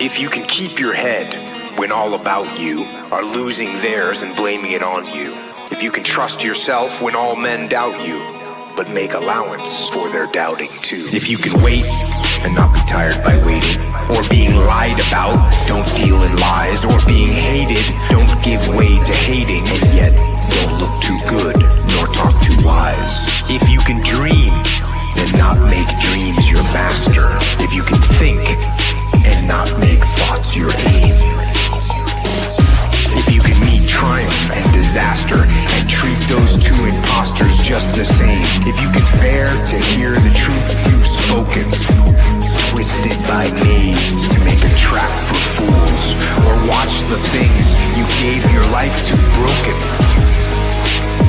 If you can keep your head when all about you are losing theirs and blaming it on you. If you can trust yourself when all men doubt you, but make allowance for their doubting too. If you can wait and not be tired by waiting, or being lied about, don't deal in lies, or being hated, don't give way to hating, and yet don't look too good nor talk too wise. If you can dream and not make dreams your master, if you can think and not make thoughts your aim, if you can meet triumph and disaster and treat those two imposters just the same, if you can bear to hear the truth you've spoken, twisted by knaves to make a trap for fools, or watch the things you gave your life to broken,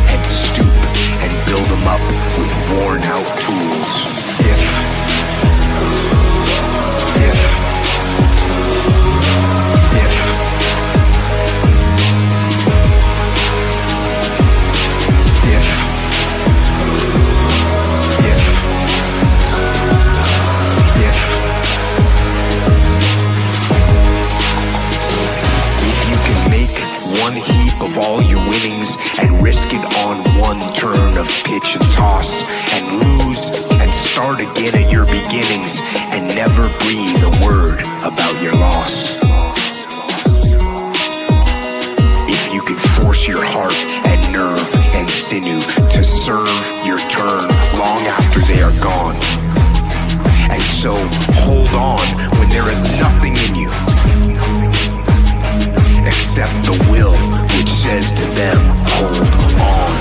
and stoop and build them up with worn out tools. One heap of all your winnings and risk it on one turn of pitch and toss, and lose and start again at your beginnings, and never breathe a word about your loss. If you can force your heart and nerve and sinew to serve your turn long after they are gone, and so hold on when there is nothing in you except the will which says to them, hold on.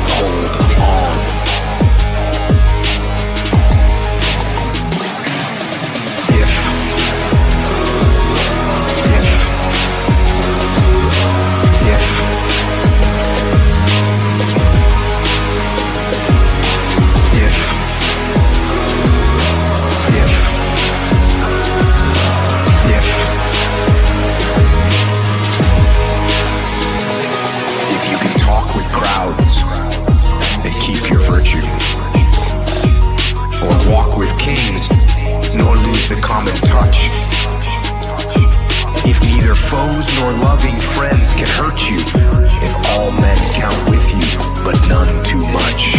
Hold on. Walk with kings, nor lose the common touch. If neither foes nor loving friends can hurt you, if all men count with you, but none too much.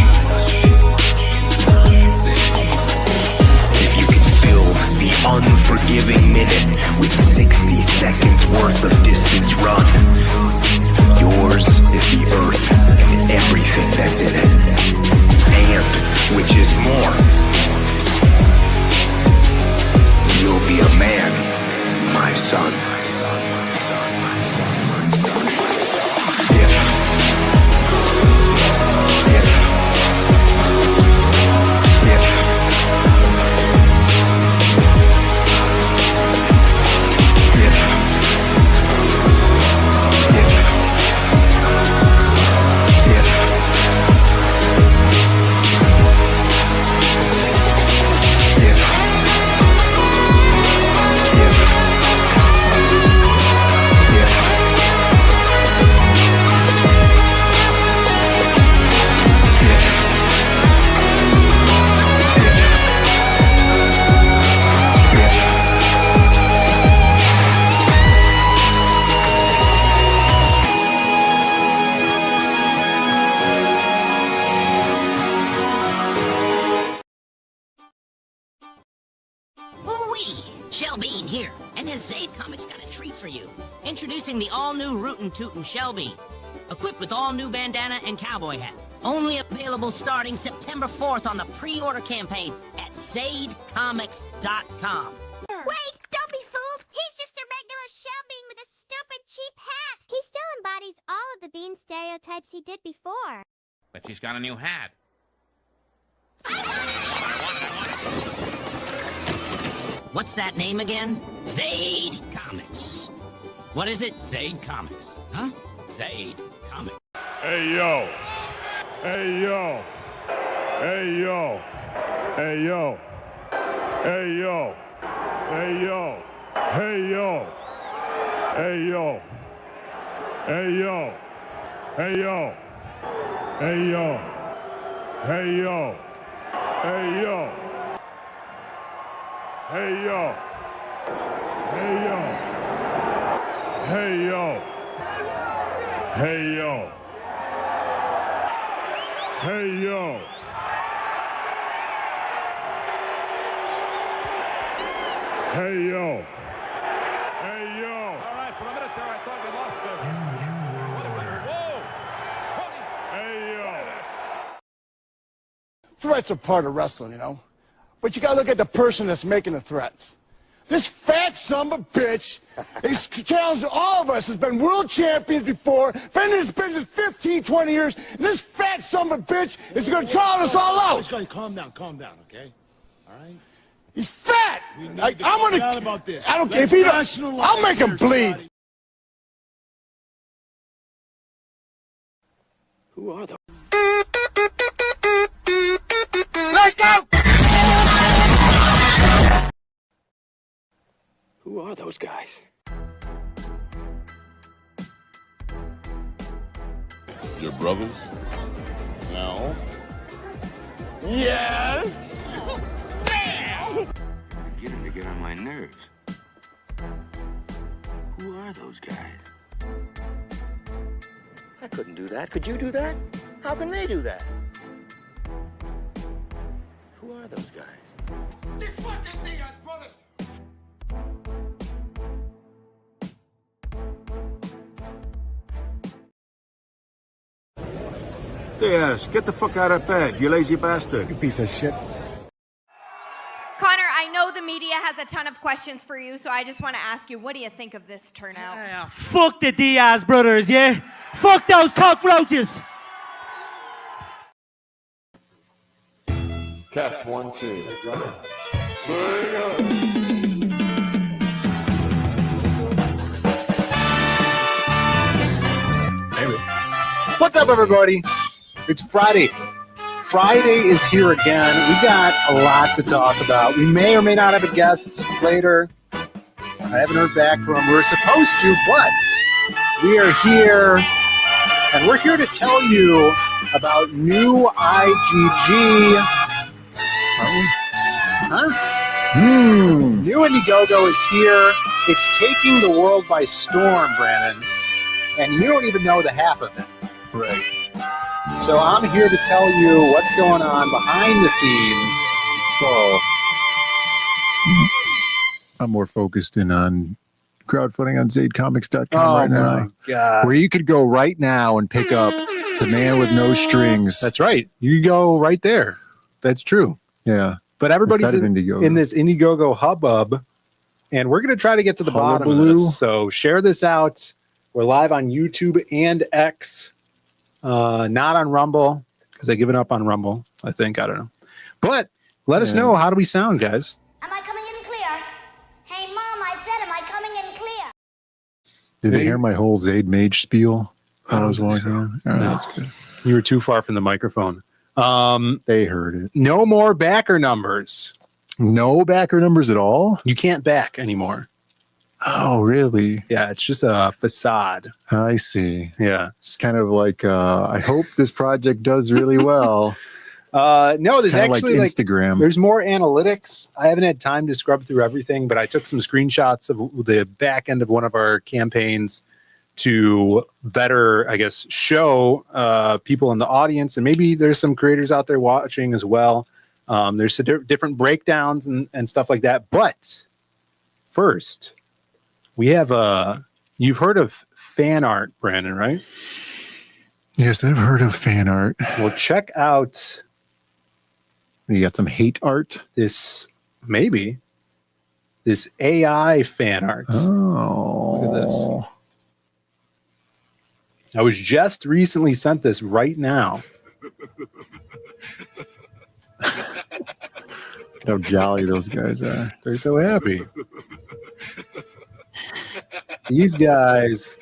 If you can fill the unforgiving minute with 60 seconds worth of distance run, yours is the earth and everything that's in it. And, which is more, you'll be a man, my son. Shellbean here, and his Zaid Comics got a treat for you. Introducing the all-new Rootin' Tootin' Shellbean, equipped with all-new bandana and cowboy hat. Only available starting September 4th on the pre-order campaign at ZaidComics.com. Wait, don't be fooled. He's just a regular Shellbean with a stupid cheap hat. He still embodies all of the Bean stereotypes he did before. But she's got a new hat. What's that name again? Zaid Comics. What is it? Zaid Comics. Huh? Zaid Comics. Hey, yo. Hey, yo. Hey, yo. Hey, yo. Hey, yo. Hey, yo. Hey, yo. Hey, yo. Hey, yo. Hey, yo. Hey, yo. Hey, yo. Hey, yo. Hey yo. Hey yo. Hey yo. Hey yo. Hey yo. Hey yo. Hey yo. All right, for a minute there I thought we lost it. Whoa. Hey yo. Threats are part of wrestling, you know? But you gotta look at the person that's making the threats. This fat son of a bitch is challenging all of us, has been world champions before, been in this business 15, 20 years, and this fat son of a bitch is gonna trial us all out. Calm down, okay? All right? He's fat! I'm gonna... About this. I don't care if he don't... I'll make him bleed. Who are those? Let's go! Who are those guys? Your brothers? No. Yes! Beginning to get on my nerves. Who are those guys? I couldn't do that. Could you do that? How can they do that? Who are those guys? They fucking DIAZ brothers! DIAZ, get the fuck out of bed, you lazy bastard. You piece of shit. Connor, I know the media has a ton of questions for you, so I just want to ask you, what do you think of this turnout? Yeah, fuck the DIAZ brothers, yeah? Fuck those cockroaches! Test 1, 2. What's up, everybody? It's Friday. Friday is here again. We got a lot to talk about. We may or may not have a guest later. I haven't heard back from him. We're supposed to, but we are here, and we're here to tell you about new IGG. Nu-Indiegogo is here. It's taking the world by storm, Brandon, and you don't even know the half of it. Right. So I'm here to tell you what's going on behind the scenes. Well, I'm more focused in on crowdfunding on ZadeComics.com right now. God. Where you could go right now and pick up The Man with No Strings. That's right. You go right there. That's true. Yeah. But everybody's in this Indiegogo hubbub, and we're going to try to get to the bottom of this. So share this out. We're live on YouTube and X. Not on Rumble, because I've given up on Rumble, I think. I don't know. But let us know, how do we sound, guys? Am I coming in clear? Hey, Mom, I said, am I coming in clear? Did they hear my whole Zade Mage spiel? I was walking on. All right, that's good. You were too far from the microphone. They heard it. No more backer numbers. No backer numbers at all? You can't back anymore. Oh, really? Yeah, it's just a facade. I see. Yeah. It's kind of like, I hope this project does really well. No, there's actually like Instagram. There's more analytics. I haven't had time to scrub through everything, but I took some screenshots of the back end of one of our campaigns to better, I guess, show people in the audience, and maybe there's some creators out there watching as well. There's different breakdowns and stuff like that. But first, we have you've heard of fan art, Brandon, right? Yes, I've heard of fan art. Well, check out. You got some hate art? This AI fan art. Oh. Look at this. I was just recently sent this right now. How jolly those guys are. They're so happy. These guys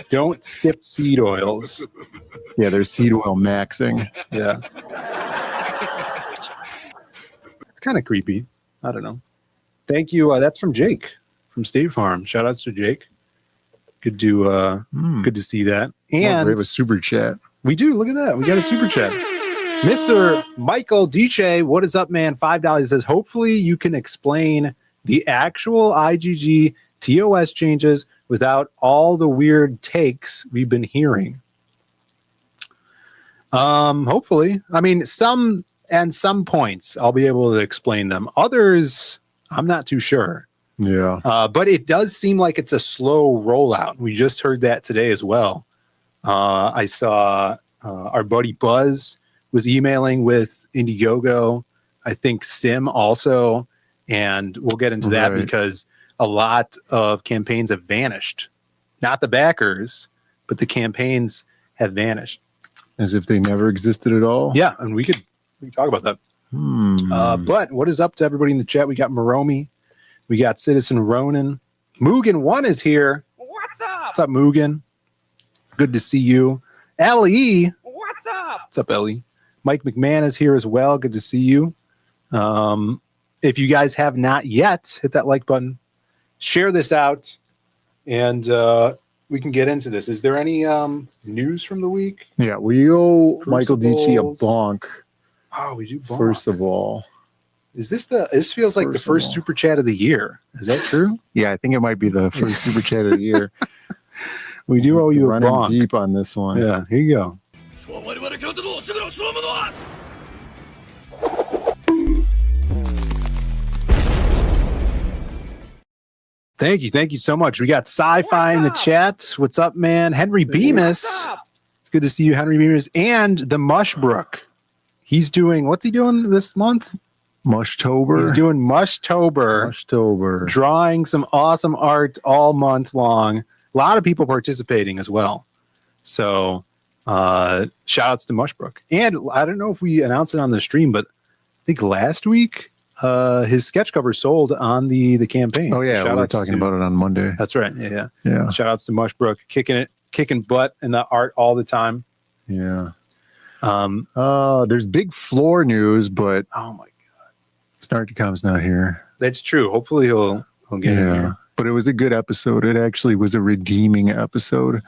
don't skip seed oils. Yeah, they're seed oil maxing. Yeah. It's kind of creepy. I don't know. Thank you. That's from Jake from State Farm. Shout outs to Jake. Good to see that. And we have a super chat. We do. Look at that. We got a super chat. Mr. Michael DJ, what is up, man? $5 says, hopefully you can explain the actual IGG TOS changes without all the weird takes we've been hearing. Hopefully. I mean, some points I'll be able to explain them. Others, I'm not too sure. Yeah. But it does seem like it's a slow rollout. We just heard that today as well. I saw our buddy Buzz was emailing with Indiegogo. I think Sim also. And we'll get into that because a lot of campaigns have vanished. Not the backers, but the campaigns have vanished. As if they never existed at all? Yeah, and we can talk about that. But what is up to everybody in the chat? We got Maromi. We got Citizen Ronan. Mugen1 is here. What's up? What's up, Mugen? Good to see you. Ellie. What's up? What's up, Ellie? Mike McMahon is here as well. Good to see you. If you guys have not yet, hit that like button. Share this out. And we can get into this. Is there any news from the week? Yeah, we owe Michael Dici a Crucibles. bonk. Oh, we do bonk. First of all. Is this this feels like the First of first all. super chat of the year. Is that true? Yeah, I think it might be the first super chat of the year. We do owe you a Running bonk. deep on this one. Yeah, here you go. Thank you so much. We got sci-fi in the chat. What's up, man? Henry Bemis. It's good to see you, Henry Bemis, and the Mushbrook. He's doing what's he doing this month? Mushtober. He's doing Mushtober. Mushtober. Drawing some awesome art all month long. A lot of people participating as well. So shout outs to Mushbrook. And I don't know if we announced it on the stream, but I think last week his sketch cover sold on the campaign. Oh yeah, So we were talking about it on Monday. That's right. Yeah. Yeah. Shout outs to Mushbrook, kicking butt in the art all the time. Yeah. There's big floor news, but oh my god, Snarkycom's not here. that's true. Hopefully he'll get in here. But it was a good episode. It actually was a redeeming episode.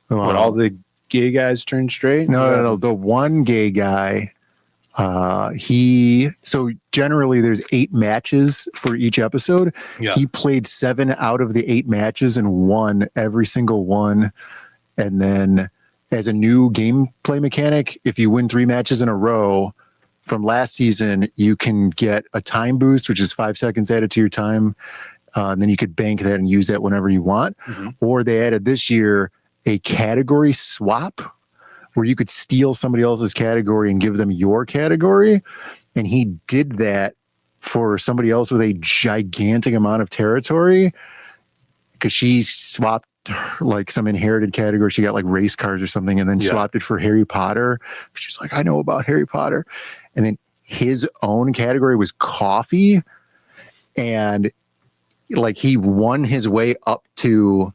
What, all the gay guys turned straight? No. The one gay guy, so generally there's 8 matches for each episode. Yeah. He played 7 out of the 8 matches and won every single one. And then as a new gameplay mechanic, if you win 3 matches in a row from last season, you can get a time boost, which is 5 seconds added to your time. And then you could bank that and use that whenever you want. Or they added this year a category swap where you could steal somebody else's category and give them your category. And he did that for somebody else with a gigantic amount of territory because she swapped like some inherited category. She got like race cars or something and then swapped it for Harry Potter. She's like, I know about Harry Potter. And then his own category was coffee. And like he won his way up to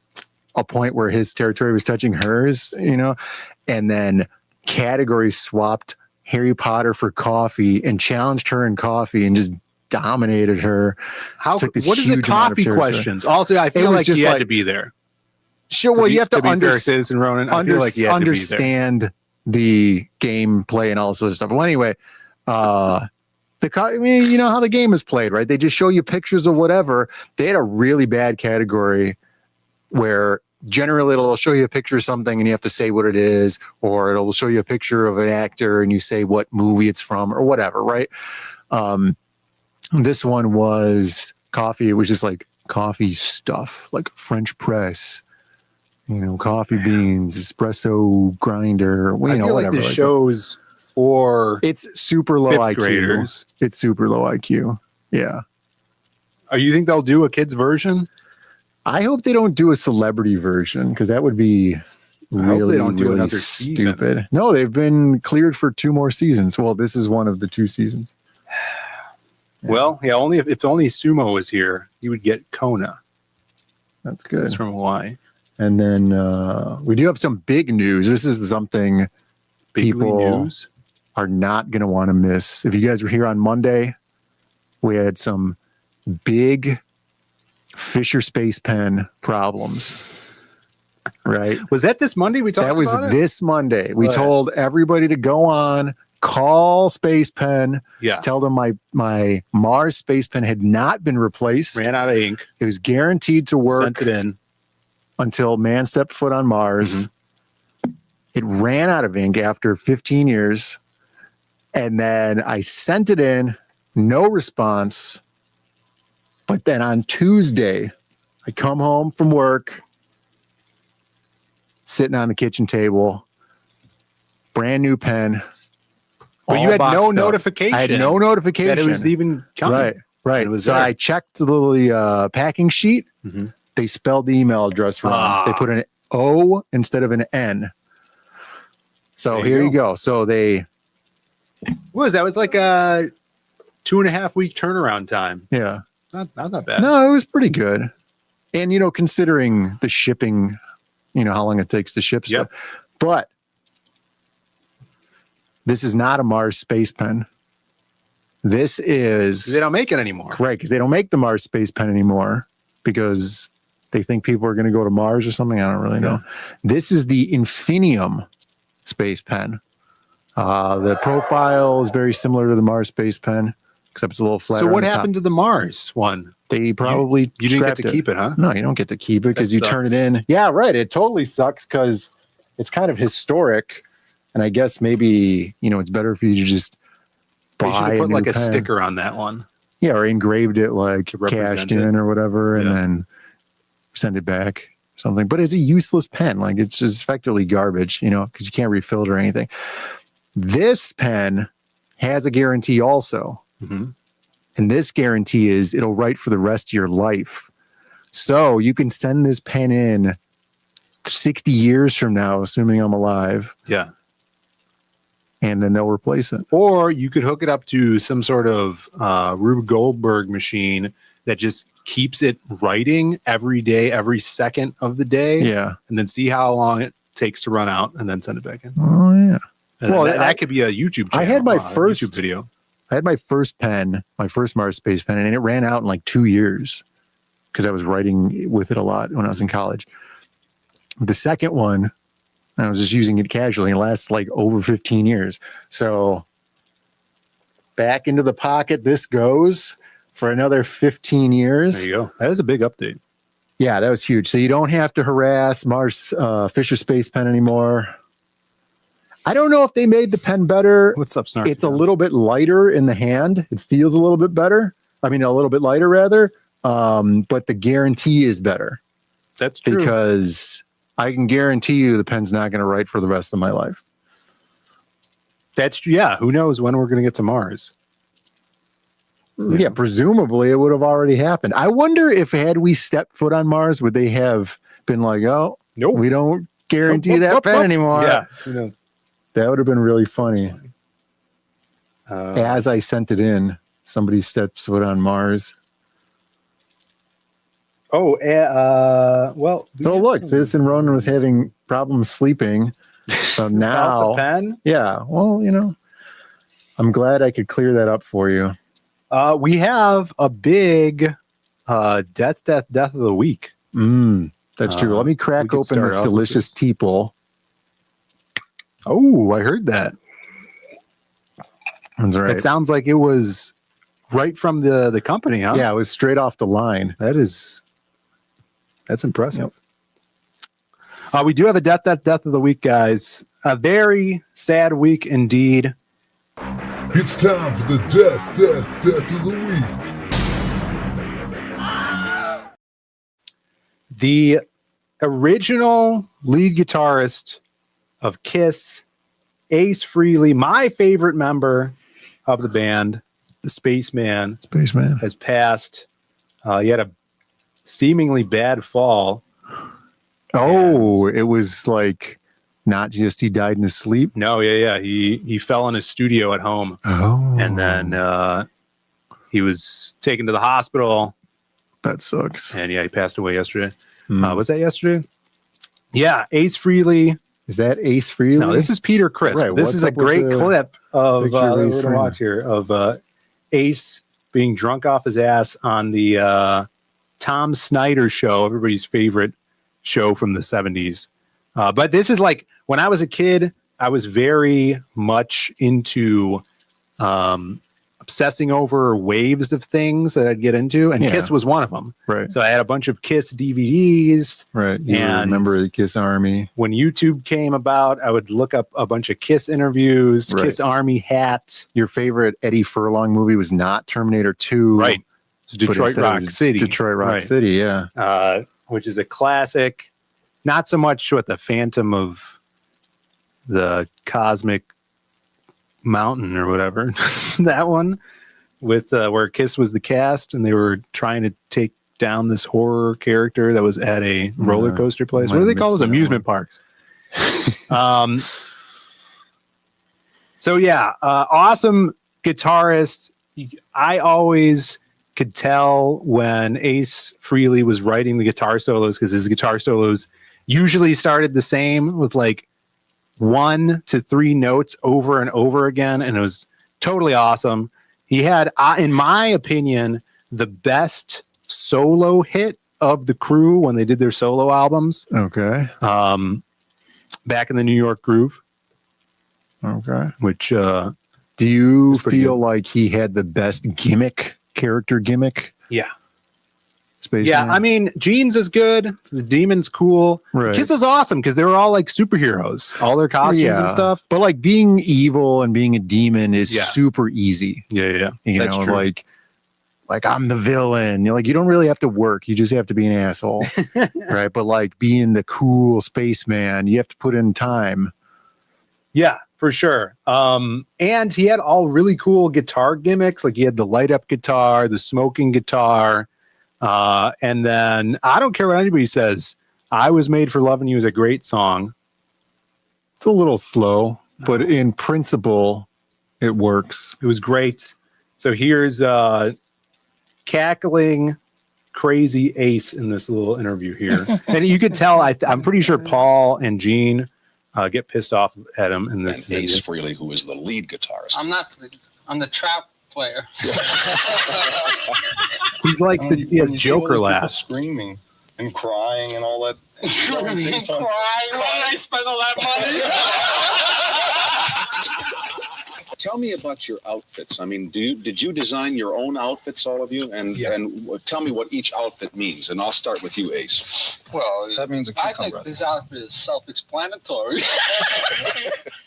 a point where his territory was touching hers, and then category swapped Harry Potter for coffee and challenged her in coffee and just dominated her. What are the coffee questions? Also, I feel like you had to be there. Sure. Well, you have to Citizen Ronan. I feel like you had understand the gameplay and all this other stuff. Well, anyway, you know how the game is played, right? They just show you pictures of whatever. They had a really bad category where generally it'll show you a picture of something and you have to say what it is, or it'll show you a picture of an actor and you say what movie it's from or whatever, right? This one was coffee. It was just like coffee stuff, like French press, coffee beans, espresso grinder, I feel whatever. Like the shows for it's super low IQ. Graders. It's super low IQ. Yeah. You think they'll do a kids version? I hope they don't do a celebrity version because that would be really, they don't do really another stupid. season. No, they've been cleared for 2 more seasons. Well, this is one of the 2 seasons. Yeah. Well, yeah, if only Sumo was here, he would get Kona. That's good. It's from Hawaii. And then we do have some big news. This is something people are not going to want to miss. If you guys were here on Monday, we had some big Fisher Space Pen problems, right? Was that this Monday we talked about? That was this Monday. We told everybody to go on call Space Pen. Yeah. Tell them my Mars Space Pen had not been replaced. Ran out of ink. It was guaranteed to work. Sent it in until man stepped foot on Mars. Mm-hmm. It ran out of ink after 15 years. And then I sent it in, no response. But then on Tuesday, I come home from work, sitting on the kitchen table, brand new pen. But you had no notification. I had no notification that it was even coming. Right. It was so there. I checked the packing sheet. Mm-hmm. They spelled the email address wrong. They put an O instead of an N. So here you go. So they. What was that? It was like a 2.5 week turnaround time. Yeah. Not that bad. No, it was pretty good. And, you know, considering the shipping, you know, how long it takes to ship stuff. But this is not a Mars Space Pen. This is... They don't make it anymore. Right, because they don't make the Mars Space Pen anymore because they think people are going to go to Mars or something. I don't really know. This is the Infinium Space Pen. The profile is very similar to the Mars Space Pen, except it's a little flatter. So what happened to the Mars one? They probably you didn't get to keep it, huh? No, you don't get to keep it because you turn it in. Yeah, right. It totally sucks because it's kind of historic, and I guess maybe it's better for you to just buy. They should have put like a pen. sticker on that one. Yeah, or engraved it like cashed in or whatever, and then send it back or something. But it's a useless pen. Like it's just effectively garbage, because you can't refill it or anything. This pen has a guarantee also. Mm-hmm. And this guarantee is it'll write for the rest of your life. So you can send this pen in 60 years from now, assuming I'm alive. Yeah. And then they'll replace it. Or you could hook it up to some sort of Rube Goldberg machine that just keeps it writing every day, every second of the day. Yeah. And then see how long it takes to run out and then send it back in. Oh, yeah. And well, that could be a YouTube channel. I had my first YouTube video. I had my first pen, my first Mars Space Pen, and it ran out in like 2 years because I was writing with it a lot when I was in college. The second one, I was just using it casually, and it lasts like over 15 years. So back into the pocket this goes for another 15 years. There you go. That is a big update. Yeah, that was huge. So you don't have to harass Mars Fisher Space Pen anymore. I don't know if they made the pen better. What's up, Snarky? It's a little bit lighter in the hand. It feels a little bit better. I mean, a little bit lighter rather. But the guarantee is better. That's true. Because I can guarantee you the pen's not going to write for the rest of my life. That's who knows when we're going to get to Mars? Yeah, presumably it would have already happened. I wonder if had we stepped foot on Mars, would they have been like, oh, nope, we don't guarantee that pen anymore. Yeah, who knows? That would have been really funny. As I sent it in, somebody steps foot on Mars. Well. So look, Citizen Ronan was having problems sleeping. So now, the pen? Yeah. Well, I'm glad I could clear that up for you. We have a big death of the week. That's true. Let me crack open this delicious teeple. Oh, I heard that. That's right. It sounds like it was right from the company, huh? Yeah, it was straight off the line. That's impressive. Yep. We do have a death of the week, guys. A very sad week indeed. It's time for the death of the week. The original lead guitarist of Kiss, Ace Frehley, my favorite member of the band, the Spaceman, has passed. He had a seemingly bad fall. Oh, it was like not just he died in his sleep? No, yeah. He fell in his studio at home. Oh. And then he was taken to the hospital. That sucks. And he passed away yesterday. Was that yesterday? Yeah, Ace Frehley. Is that Ace Frehley? No, this is Peter Criss. Right, this is a great clip of we're going to watch here of Ace being drunk off his ass on the Tom Snyder show, everybody's favorite show from the 70s. But this is like when I was a kid, I was very much into obsessing over waves of things that I'd get into, and Kiss was one of them. Right. So I had a bunch of Kiss DVDs. Right. You remember the Kiss Army. When YouTube came about, I would look up a bunch of Kiss interviews, Kiss Army hat. Your favorite Eddie Furlong movie was not Terminator 2. Right. Detroit Rock City. Detroit Rock City, yeah. Which is a classic. Not so much with the Phantom of the Cosmic Mountain or whatever. That one with where Kiss was the cast and they were trying to take down this horror character that was at a roller coaster place. What do they call those? Amusement parks. So yeah, awesome guitarist. I always could tell when Ace Frehley was writing the guitar solos because his guitar solos usually started the same with like 1 to 3 notes over and over again, and it was totally awesome. He had, in my opinion, the best solo hit of the crew when they did their solo albums. Okay. Back in the New York Groove. Okay. Which do you feel like he had the best character gimmick? Yeah. Spaceman? I mean, Gene's is good. The Demon's cool. Right. Kiss is awesome because they were all like superheroes, all their costumes and stuff. But like being evil and being a demon is super easy. Yeah. You That's know, true. like I'm the villain. You're like, you don't really have to work. You just have to be an asshole. Right. But like being the cool spaceman, you have to put in time. Yeah, for sure. And he had all really cool guitar gimmicks. Like he had the light up guitar, the smoking guitar. And then I don't care what anybody says. I Was Made for Loving You is a great song. It's a little slow, but in principle, it works. It was great. So here's cackling crazy Ace in this little interview here. And you could tell, I'm pretty sure Paul and Gene get pissed off at him. In and Ace Frehley, who is the lead guitarist. I'm the trap player. He's like, he has Joker laugh. Screaming and crying and all that. Screaming and crying. Why did I spend all that money? Tell me about your outfits. I mean, did you design your own outfits, all of you? And tell me what each outfit means. And I'll start with you, Ace. Well, that means I think this outfit is self-explanatory.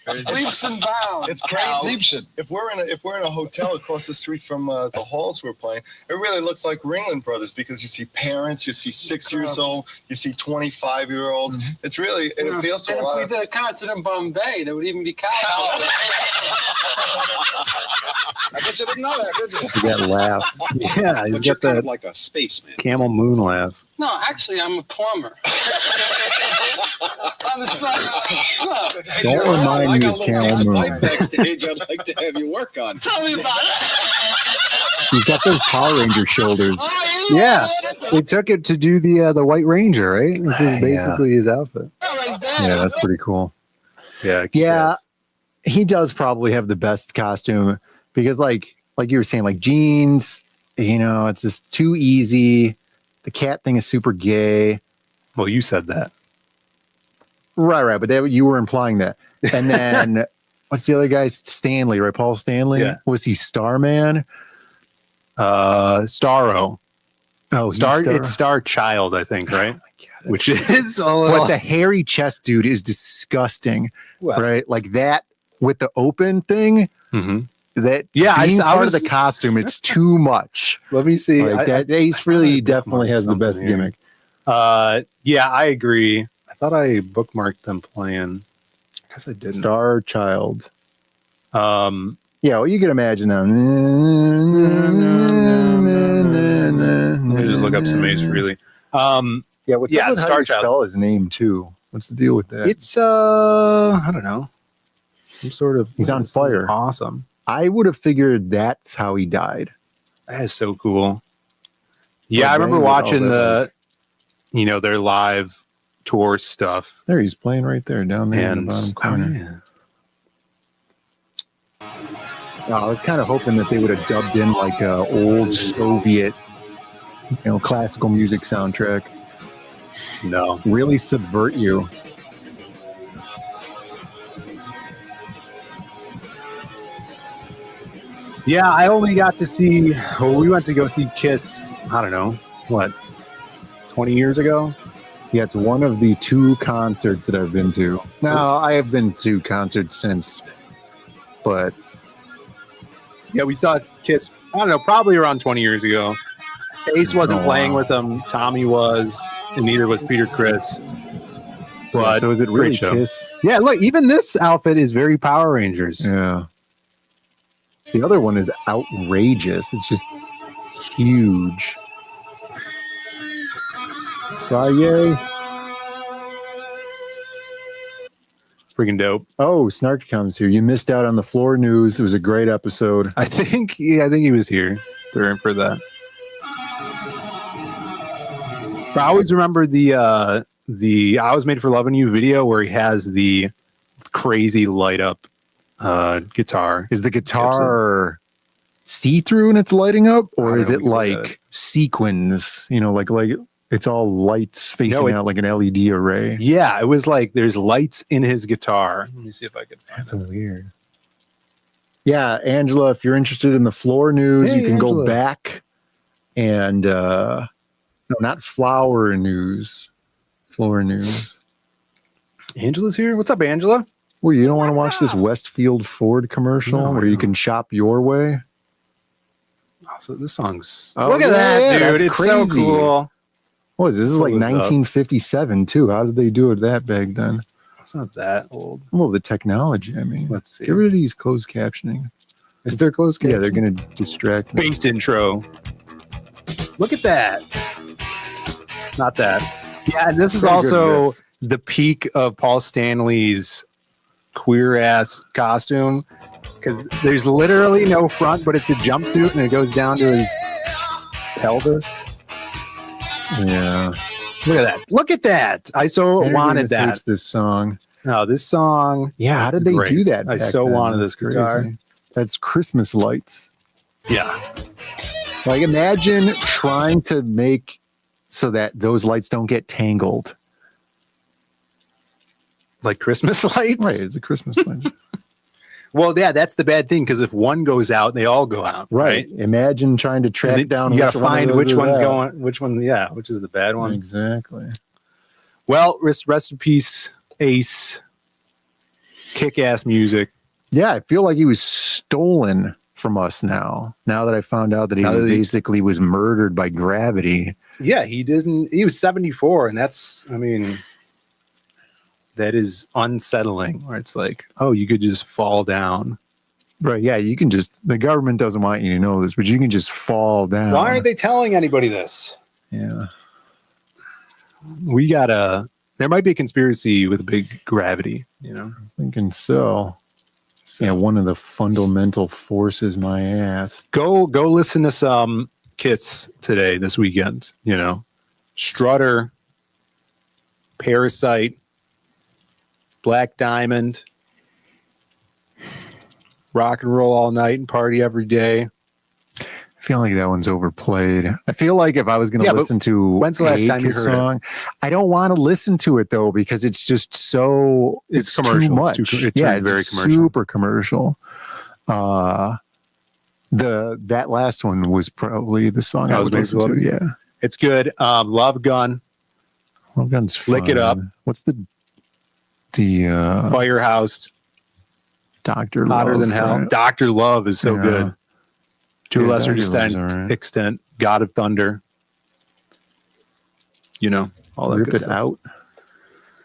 Leaps and bounds. It's crazy. If we're in a hotel across the street from the halls we're playing, it really looks like Ringling Brothers because you see parents, you see 6 years old, you see 25-year-olds. Mm-hmm. It's really it appeals to a lot. If we did a concert in Bombay, there would even be cowboys. I bet you didn't know that, did you? He got laugh. Yeah, he's got kind of like a spaceman. Camel Moon laugh. No, actually, I'm a plumber. On the side. Don't remind me of Camel Moon. Backstage, I'd like to have you work on. Tell me about it. He's got those Power Ranger shoulders. Yeah, they took it to do the White Ranger, right? This is basically his outfit. Yeah, that's pretty cool. Yeah. He does probably have the best costume because like you were saying, like jeans, you know, it's just too easy. The cat thing is super gay. Well, you said that. Right. But you were implying that. And then what's the other guy? Stanley, right? Paul Stanley? Yeah. Was he Starman? Starro. Oh, it's Star Child, I think, right? Which is a little... But the hairy chest dude is disgusting, right? Like that with the open thing. Mm-hmm. That being part of the costume, it's too much. Let me see. Like Ace really definitely has the best gimmick. Yeah, I agree. I thought I bookmarked them playing. I guess I didn't. Star Child. Yeah, well, you can imagine them. Let me just look up some Ace Frehley. Yeah, what's up with how you spell his name too? What's the deal with that? It's I don't know. Some sort of he's on fire. Awesome. I would have figured that's how he died. That is so cool. Yeah, I remember watching their live tour stuff. There, he's playing right there, down there in the bottom corner. I was kind of hoping that they would have dubbed in like a old Soviet, classical music soundtrack. No, really subvert you. Yeah, I only got to see. Well, we went to go see Kiss. I don't know what, 20 years ago. Yeah, it's one of the 2 concerts that I've been to. Now, I have been to concerts since, but yeah, we saw Kiss. I don't know, probably around 20 years ago. Ace wasn't playing with them. Tommy was, and neither was Peter Criss. But so is it really Kiss? Yeah, look, even this outfit is very Power Rangers. Yeah. The other one is outrageous. It's just huge. Yay. Freaking dope. Oh, Snark comes here. You missed out on the floor news. It was a great episode. I think he was here for that. But I always remember the I Was Made for Loving You video where he has the crazy light up guitar. Is the guitar see-through and it's lighting up, or is it like sequins? You know, like it's all lights facing out like an LED array. Yeah, it was like there's lights in his guitar. Let me see if I can find it. That's weird. Yeah, Angela, if you're interested in the floor news, you can go back and no, not flower news, floor news. Angela's here. What's up, Angela? Well, you don't want to watch this Westfield Ford commercial where you can shop your way? Oh, so this song's... Look at that, dude. It's crazy. So cool. What is this? This is like 1957, too. How did they do it that back then? It's not that old. Well, the technology, I mean. Let's see. Get rid of these closed captioning. Is there closed captioning? Yeah, they're going to distract me. Bass intro. Look at that. Not that. Yeah, and this is also the peak of Paul Stanley's queer ass costume, because there's literally no front, but it's a jumpsuit and it goes down to his pelvis. Yeah. Look at that. Look at that. I wanted that. This song. No, this song. Yeah, how did they do that? I so wanted this guitar. That's Christmas lights. Yeah. Like, imagine trying to make so that those lights don't get tangled. Like Christmas lights? Right, it's a Christmas light. Well, yeah, that's the bad thing, because if one goes out, they all go out. Right. Imagine trying to track down. You got to find which one's going, which one, which is the bad one. Exactly. Well, rest in peace, Ace. Kick-ass music. Yeah, I feel like he was stolen from us now. Now that I found out that he basically was murdered by gravity. Yeah, he was 74, and that's, I mean, that is unsettling, where it's like, oh, you could just fall down. Right, yeah, you can just, the government doesn't want you to know this, but you can just fall down. Why aren't they telling anybody this? Yeah. There might be a conspiracy with big gravity, you know? I'm thinking so. Yeah, one of the fundamental forces, my ass. Go listen to some Kiss today, this weekend, you know? Strutter, Parasite, Black Diamond, Rock and Roll All Night and Party Every Day. I feel like that one's overplayed. I feel like if I was going to listen to when's the last time you heard song, I don't want to listen to it though, because it's just so it's commercial. Too much. It's very commercial. Super commercial. That last one was probably the song I was listening to. Yeah, it's good. Love Gun. Love Gun's fun. Lick It Up. What's the Firehouse? Dr. Hotter Love, Than Hell. right? Dr. Love is so good. To a lesser right. extent, God of Thunder. You know, all that Rip good It stuff. Out.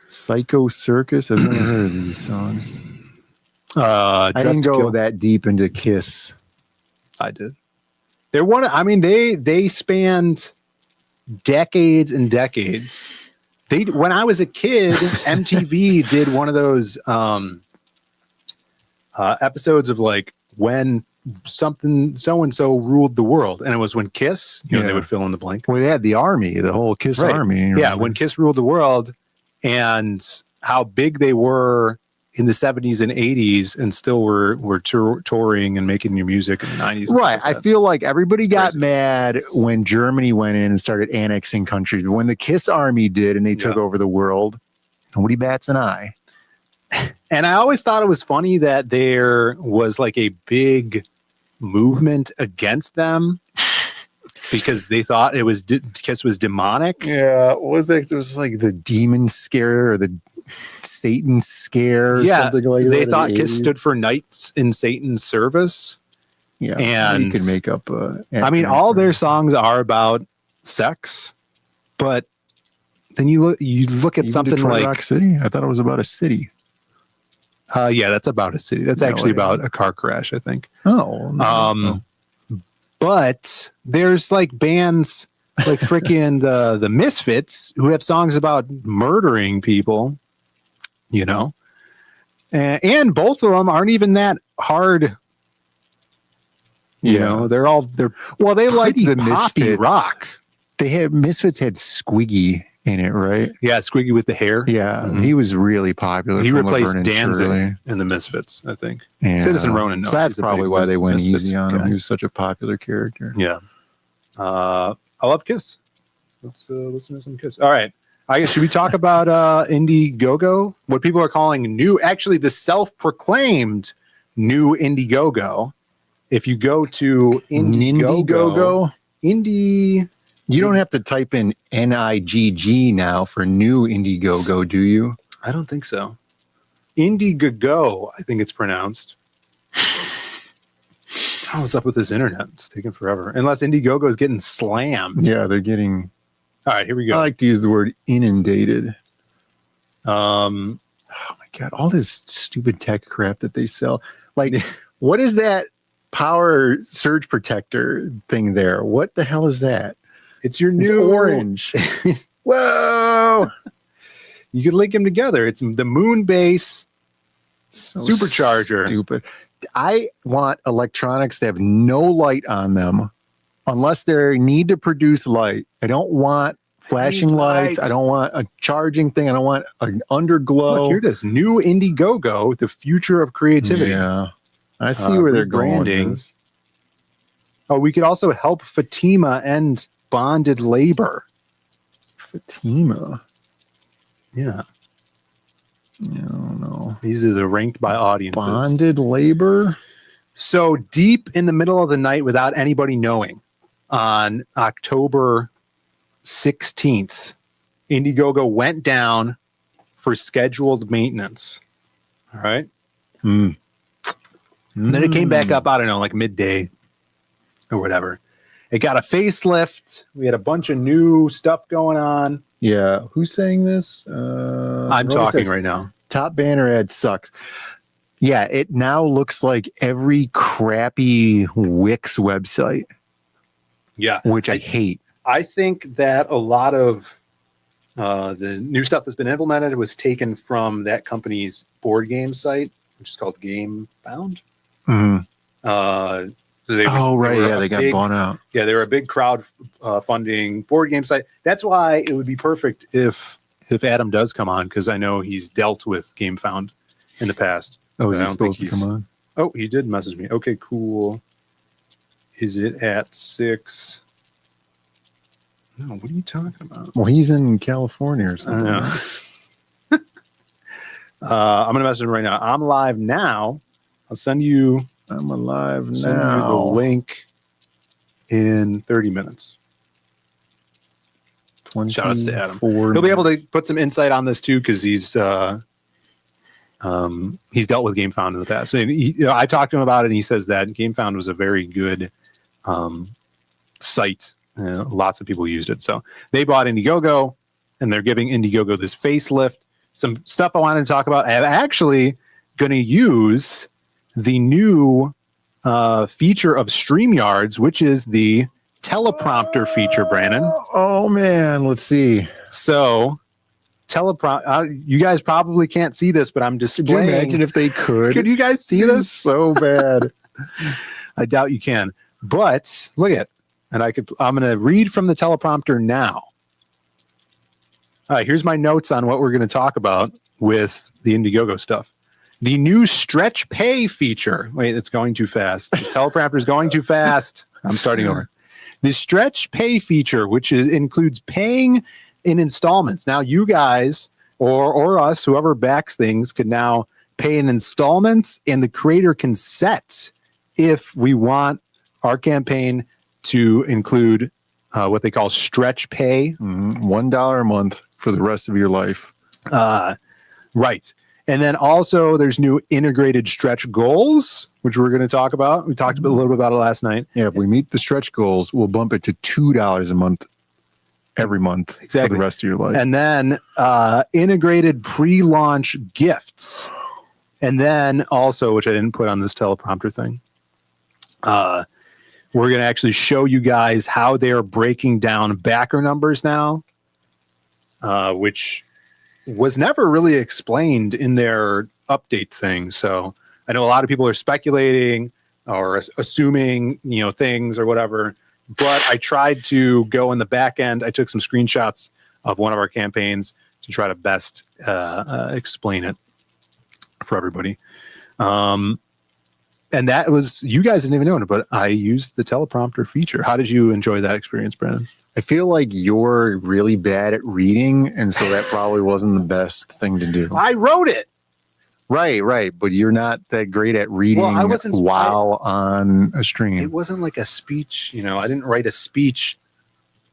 Psycho Circus. I've never heard of these songs. I didn't go that deep into Kiss. I did. They're one. I mean, they spanned decades and decades. When I was a kid, MTV did one of those episodes of like when something so and so ruled the world, and it was when Kiss. You know, they would fill in the blank. Well, they had the army, the whole Kiss army. Yeah, when Kiss ruled the world, and how big they were in the 70s and 80s, and still were touring and making new music in the 90s. Right. I feel like everybody got mad when Germany went in and started annexing countries. But when the Kiss army did and they took over the world, nobody bats an eye. And I always thought it was funny that there was like a big movement against them because they thought it was Kiss was demonic. Yeah, what was it? It was like the demon scare or the Satan scare or something like that. They thought Kiss stood for Knights in Satan's Service. Yeah, and you could make up. I mean, all their songs are about sex, but then you look at Even something Detroit like Rock City. I thought it was about a city. Yeah, that's about a city. That's actually about a car crash, I think. Oh, no. But there's like bands like freaking the Misfits who have songs about murdering people, you know, and both of them aren't even that hard. You know, they're they like the poppy Misfits rock. Misfits had Squiggy in it, right? Yeah, Squiggy with the hair. Yeah, he was really popular. He from replaced Laverne and Danzig Shirley. in the Misfits, I think. Yeah. Citizen Ronan. No, so that's he's a probably big why they went Misfits easy on him. guy. He was such a popular character. Yeah. I love Kiss. Let's listen to some Kiss. All right. Should we talk about Indiegogo? What people are calling the self-proclaimed new Indiegogo. If you go to Indiegogo, you don't have to type in NIGG now for new Indiegogo, do you? I don't think so. Indiegogo, I think it's pronounced. Oh, what's up with this internet? It's taking forever. Unless Indiegogo is getting slammed. Yeah, they're getting. All right, here we go. I like to use the word inundated. Oh my God, all this stupid tech crap that they sell. Like, what is that power surge protector thing there? What the hell is that? It's your new orange. Whoa! You could link them together. It's the moon base supercharger. Stupid. I want electronics to have no light on them unless they need to produce light. I don't want flashing lights. I don't want a charging thing. I don't want an underglow. Look, here it is. New Indiegogo, the future of creativity. Yeah. I see where they're going with this. Oh, we could also help Fatima end bonded labor. Fatima? Yeah. I don't know. These are the ranked by audiences. Bonded labor? So deep in the middle of the night without anybody knowing, on October 16th, Indiegogo went down for scheduled maintenance. All right. And then it came back up, I don't know, like midday or whatever. It got a facelift. We had a bunch of new stuff going on. Yeah. Who's saying this? I'm talking right now. Top banner ad sucks. Yeah, it now looks like every crappy Wix website. Yeah. Which I hate. I think that a lot of the new stuff that's been implemented was taken from that company's board game site, which is called GameFound. Mm-hmm. So they got bought out. Yeah, they were a big crowd funding board game site. That's why it would be perfect if Adam does come on, because I know he's dealt with GameFound in the past. Oh, is he supposed to come on? Oh, he did message me. Okay, cool. Is it at 6? No, what are you talking about? Well, he's in California or something. I know. I'm going to message him right now. I'm live now. I'll send you. I'm alive Send you the now. link in 30 minutes. Shout outs to Adam. He'll be able to put some insight on this too, because he's dealt with GameFound in the past. So I talked to him about it, and he says that GameFound was a very good site. Lots of people used it. So they bought Indiegogo, and they're giving Indiegogo this facelift. Some stuff I wanted to talk about. I'm actually going to use the new feature of StreamYards, which is the teleprompter feature, Brandon. Oh, man. Let's see. So teleprompter, you guys probably can't see this, but I'm displaying. Could you imagine if they could? Could you guys see this? So bad. I doubt you can. But look at, and I'm going to read from the teleprompter now. All right, here's my notes on what we're going to talk about with the Indiegogo stuff. The new stretch pay feature. Wait, it's going too fast. This teleprompter is going too fast. I'm starting over. The stretch pay feature, which includes paying in installments. Now, you guys or us, whoever backs things, can now pay in installments, and the creator can set if we want our campaign to include what they call stretch pay. $1 a month for the rest of your life. Right. And then also there's new integrated stretch goals, which we're going to talk about. We talked a little bit about it last night. Yeah, if we meet the stretch goals, we'll bump it to $2 a month every month for the rest of your life. And then integrated pre-launch gifts. And then also, which I didn't put on this teleprompter thing, we're going to actually show you guys how they're breaking down backer numbers now, which was never really explained in their update thing. So I know a lot of people are speculating or assuming, things or whatever, but I tried to go in the back end. I took some screenshots of one of our campaigns to try to best explain it for everybody. And that was, you guys didn't even know it, but I used the teleprompter feature. How did you enjoy that experience, Brandon? I feel like you're really bad at reading, and so that probably wasn't the best thing to do. I wrote it. Right. But you're not that great at reading while on a stream. It wasn't like a speech, I didn't write a speech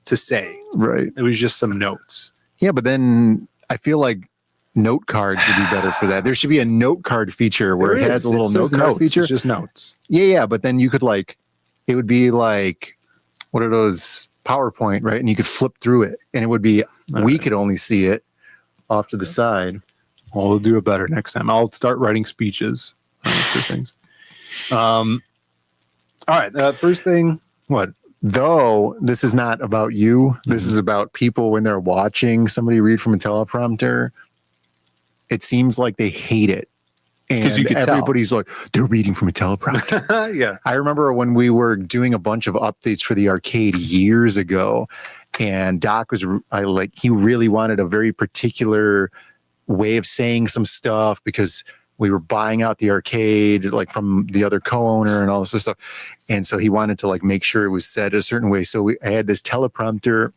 to say. Right. It was just some notes. Yeah, but then I feel like note cards would be better for that. There should be a note card feature where it has a little note card feature. It's just notes. Yeah, but then you could it would be like, what are those? PowerPoint, right? And you could flip through it, and it would be we could only see it off to the side. Well, we'll do it better next time. I'll start writing speeches for things. All right. First thing, what? Though this is not about you. This is about people when they're watching somebody read from a teleprompter. It seems like they hate it. And you could everybody's like, they're reading from a teleprompter. Yeah. I remember when we were doing a bunch of updates for the arcade years ago, and Doc was he really wanted a very particular way of saying some stuff because we were buying out the arcade from the other co-owner and all this other stuff. And so he wanted to make sure it was said a certain way. So I had this teleprompter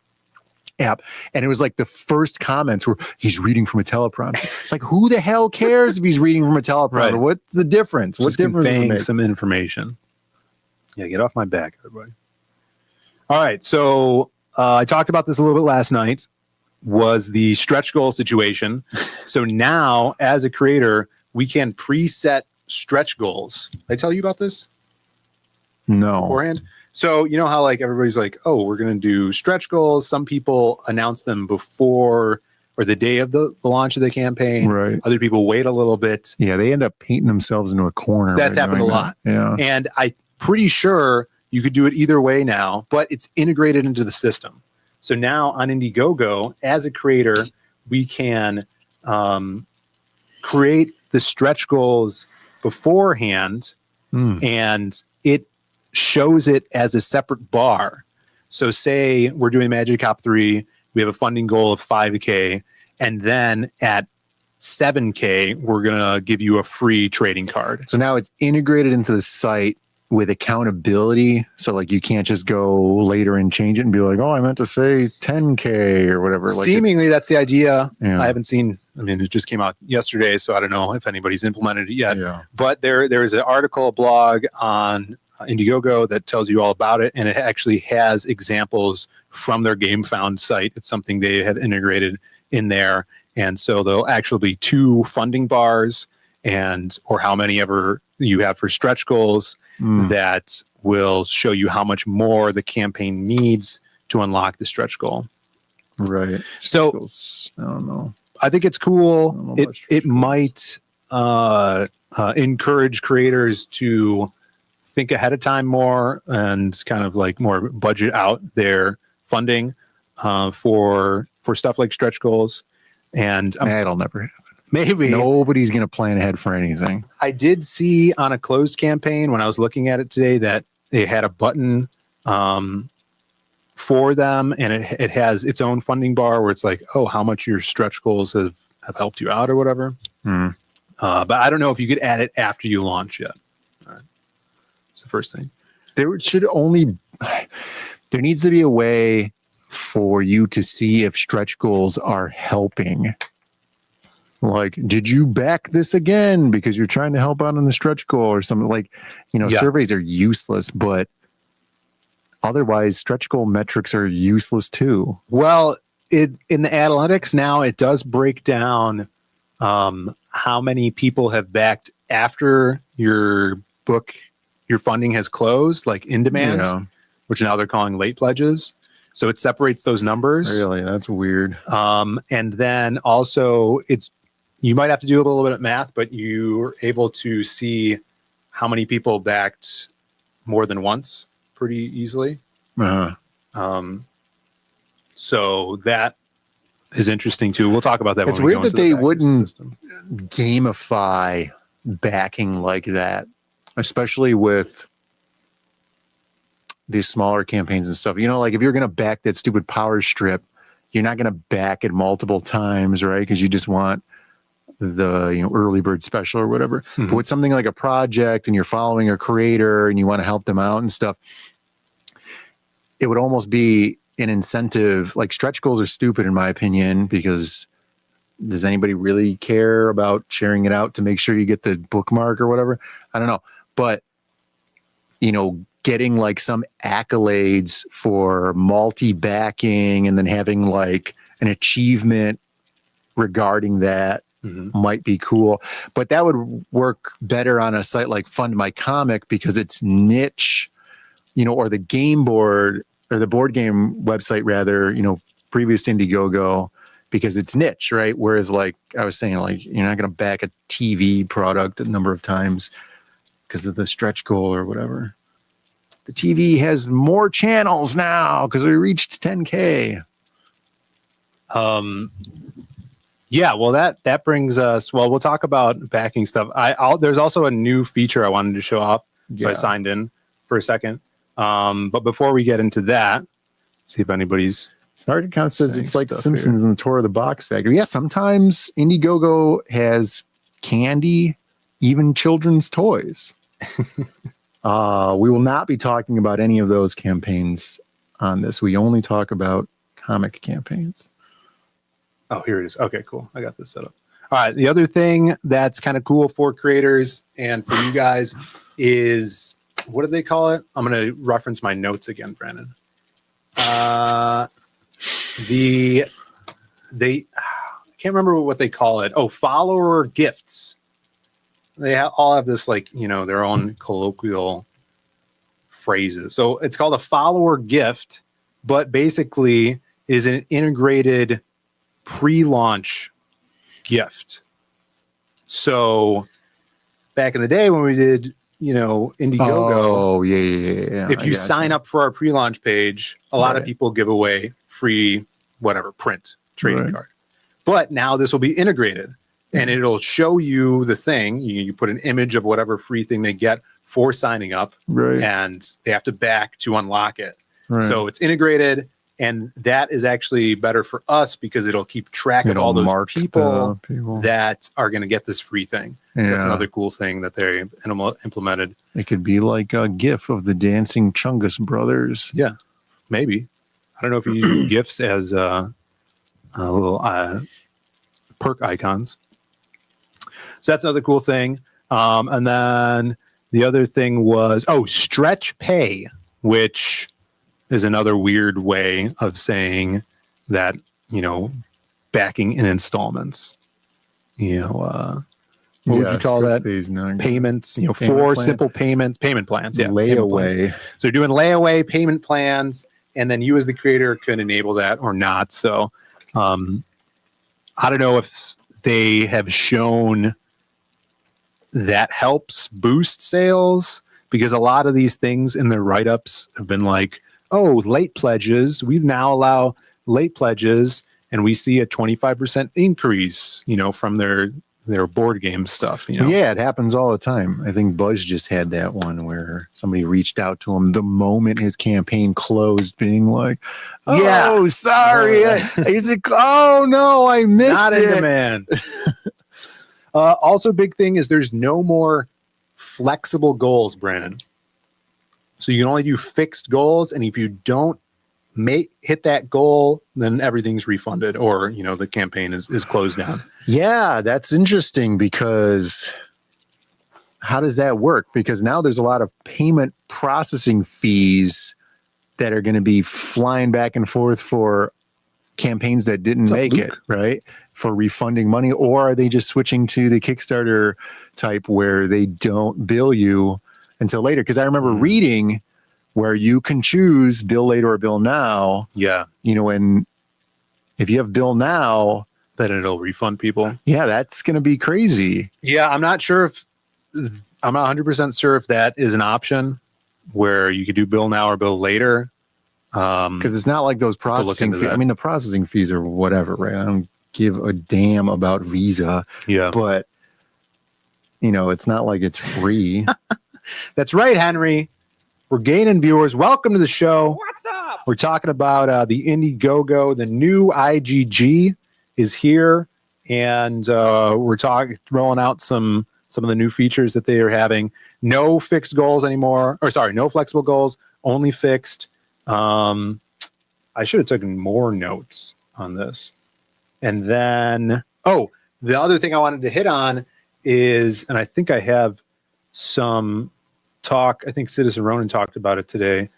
app, and it was the first comments were, he's reading from a teleprompter. It's who the hell cares if he's reading from a teleprompter? Right. What's the difference? What difference does it make? Some information. Yeah, get off my back, everybody. All right, so I talked about this a little bit last night, was the stretch goal situation. So now, as a creator, we can preset stretch goals. Did I tell you about this? No. Beforehand? So you know how everybody's oh, we're going to do stretch goals. Some people announce them before or the day of the launch of the campaign. Right. Other people wait a little bit. Yeah, they end up painting themselves into a corner. So that's happened a lot. Yeah. And I'm pretty sure you could do it either way now, but it's integrated into the system. So now on Indiegogo, as a creator, we can create the stretch goals beforehand, and it shows it as a separate bar. So say we're doing Magic Cop 3, we have a funding goal of 5K, and then at 7K, we're going to give you a free trading card. So now it's integrated into the site with accountability. So you can't just go later and change it and be like, oh, I meant to say 10K or whatever. Seemingly that's the idea. Yeah. I haven't seen, it just came out yesterday, so I don't know if anybody's implemented it yet. Yeah. But there is an article, a blog on Indiegogo that tells you all about it, and it actually has examples from their GameFound site. It's something they have integrated in there, and so there'll actually be 2 funding bars or how many ever you have for stretch goals that will show you how much more the campaign needs to unlock the stretch goal. Right. So I don't know. I think it's cool. It might encourage creators to think ahead of time more and kind of more budget out their funding for stuff like stretch goals. And that'll never happen. Maybe nobody's going to plan ahead for anything. I did see on a closed campaign when I was looking at it today that they had a button for them, and it has its own funding bar where it's how much your stretch goals have helped you out or whatever. But I don't know if you could add it after you launch yet. All right. That's the first thing. There needs to be a way for you to see if stretch goals are helping. Like, did you back this again because you're trying to help out on the stretch goal or something? Like, surveys are useless, but otherwise stretch goal metrics are useless too. Well, in the analytics now, it does break down how many people have backed after your funding has closed, like in demand, which now they're calling late pledges. So it separates those numbers. Really? That's weird. And then also you might have to do a little bit of math, but you're able to see how many people backed more than once pretty easily. So that is interesting too. We'll talk about that. It's weird that they wouldn't gamify backing like that, especially with these smaller campaigns and stuff. Like if you're going to back that stupid power strip, you're not going to back it multiple times, right? Because you just want the early bird special or whatever. But with something like a project and you're following a creator and you want to help them out and stuff, it would almost be an incentive. Like stretch goals are stupid in my opinion, because does anybody really care about sharing it out to make sure you get the bookmark or whatever? I don't know. But, getting like some accolades for multi-backing and then having like an achievement regarding that might be cool. But that would work better on a site like Fund My Comic because it's niche, or the game board or the board game website rather, previous to Indiegogo, because it's niche, right? Whereas like I was saying, like you're not going to back a TV product a number of times because of the stretch goal or whatever. The TV has more channels now because we reached 10K. Yeah, well, that brings us. Well, we'll talk about backing stuff. There's also a new feature I wanted to show off, so I signed in for a second. But before we get into that, see if anybody's. Started account says it's like Simpsons and the Tour of the Box Factory. Yeah, sometimes Indiegogo has candy, even children's toys. We will not be talking about any of those campaigns on this. We only talk about comic campaigns. Oh, here it is. Okay, cool. I got this set up. All right. The other thing that's kind of cool for creators and for you guys is, what do they call it? I'm going to reference my notes again, Brandon. They I can't remember what they call it. Oh, follower gifts. They all have this like, their own colloquial phrases. So it's called a follower gift, but basically is an integrated pre-launch gift. So back in the day when we did, Indiegogo. Yeah. If you sign up for our pre-launch page, a lot of people give away free, print trading card. But now this will be integrated. And it'll show you the thing. You put an image of whatever free thing they get for signing up, and they have to back to unlock it. So it's integrated, and that is actually better for us because it'll keep track of all those people that are going to get this free thing. So that's another cool thing that they implemented. It could be like a GIF of the dancing Chungus brothers. Yeah, maybe. I don't know if you use GIFs as little perk icons. So that's another cool thing. And then the other thing was, stretch pay, which is another weird way of saying that, backing in installments. What would you call that? Payments, simple payment plans. Yeah. Layaway. So you're doing layaway payment plans, and then you as the creator can enable that or not. So I don't know if they have shown that helps boost sales, because a lot of these things in their write-ups have been like, late pledges. We now allow late pledges, and we see a 25% increase, from their board game stuff. Yeah, it happens all the time. I think Buzz just had that one where somebody reached out to him the moment his campaign closed, being like, sorry. He's like, no, I missed Not it. in demand. Also, big thing is there's no more flexible goals, Brandon. So you can only do fixed goals, and if you don't hit that goal, then everything's refunded, or the campaign is closed down. Yeah, that's interesting because how does that work? Because now there's a lot of payment processing fees that are going to be flying back and forth for campaigns that didn't make it, right? For refunding money, or are they just switching to the Kickstarter type where they don't bill you until later? Because I remember reading where you can choose bill later or bill now. Yeah. And if you have bill now, then it'll refund people. Yeah, that's going to be crazy. Yeah, I'm not 100% sure if that is an option where you could do bill now or bill later. Because it's not like those processing fees. I mean, the processing fees are whatever, right? I don't give a damn about Visa. Yeah. But, it's not like it's free. That's right, Henry. We're gaining viewers. Welcome to the show. What's up? We're talking about the Indiegogo. The new IGG is here, and we're rolling out some of the new features that they are having. No fixed goals anymore. No flexible goals, only fixed. I should have taken more notes on this. And then, the other thing I wanted to hit on is, and I think I have some talk. I think Citizen Ronan talked about it today.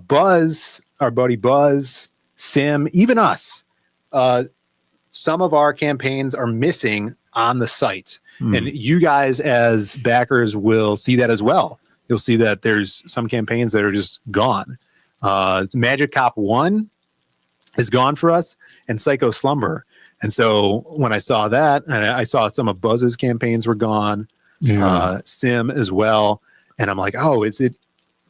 Buzz, our buddy Buzz, Sim, even us, some of our campaigns are missing on the site. And you guys as backers will see that as well. You'll see that there's some campaigns that are just gone. Magic Cop 1 is gone for us, and Psycho Slumber. And so when I saw that, and I saw some of Buzz's campaigns were gone, Sim as well. And I'm like, is it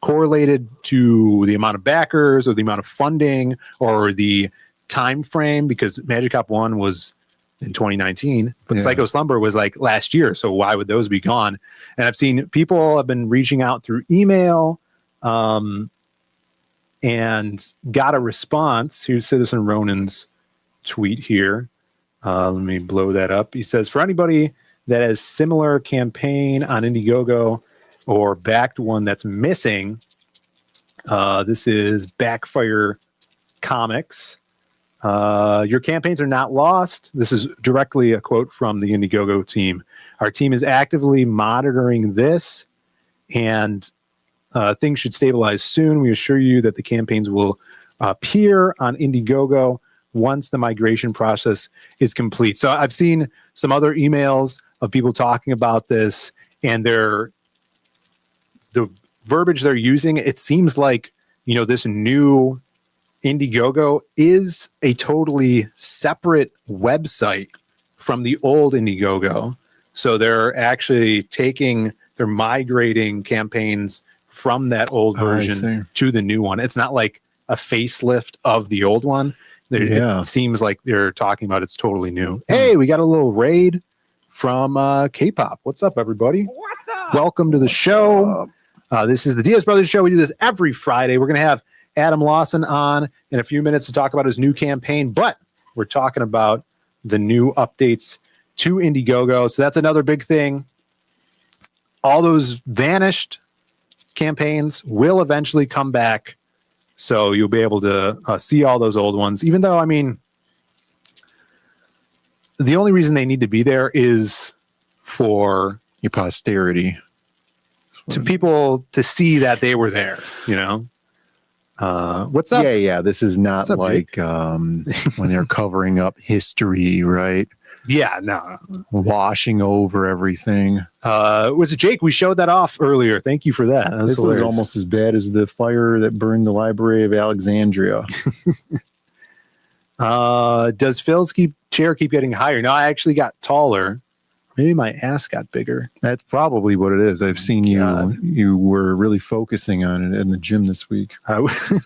correlated to the amount of backers or the amount of funding or the time frame? Because Magic Cop 1 was in 2019, but Psycho Slumber was like last year. So why would those be gone? And I've seen people have been reaching out through email and got a response. Here's Citizen Ronan's tweet here. Let me blow that up. He says, for anybody that has similar campaign on Indiegogo or backed one that's missing, this is Backfire Comics. Your campaigns are not lost. This is directly a quote from the Indiegogo team. Our team is actively monitoring this, and things should stabilize soon. We assure you that the campaigns will appear on Indiegogo once the migration process is complete. So I've seen some other emails of people talking about this, and the verbiage they're using, it seems like, this new Indiegogo is a totally separate website from the old Indiegogo. So they're actually they're migrating campaigns from that old version to the new one. It's not like a facelift of the old one. It seems like they're talking about it's totally new. Hey, we got a little raid from K-pop. What's up, everybody? What's up? Welcome to the show. This is the DIAZ Brothers Show. We do this every Friday. We're going to have Adam Lawson on in a few minutes to talk about his new campaign, but we're talking about the new updates to Indiegogo. So that's another big thing. All those vanished campaigns will eventually come back. So you'll be able to see all those old ones, even though, the only reason they need to be there is for your posterity, to people to see that they were there, What's up? Yeah. This is not like when they're covering up history, right? Yeah, no. Washing over everything. Was it Jake? We showed that off earlier. Thank you for that. This is almost as bad as the fire that burned the Library of Alexandria. Does Phil's chair keep getting higher? No, I actually got taller. Maybe my ass got bigger. That's probably what it is. I've seen you. You were really focusing on it in the gym this week.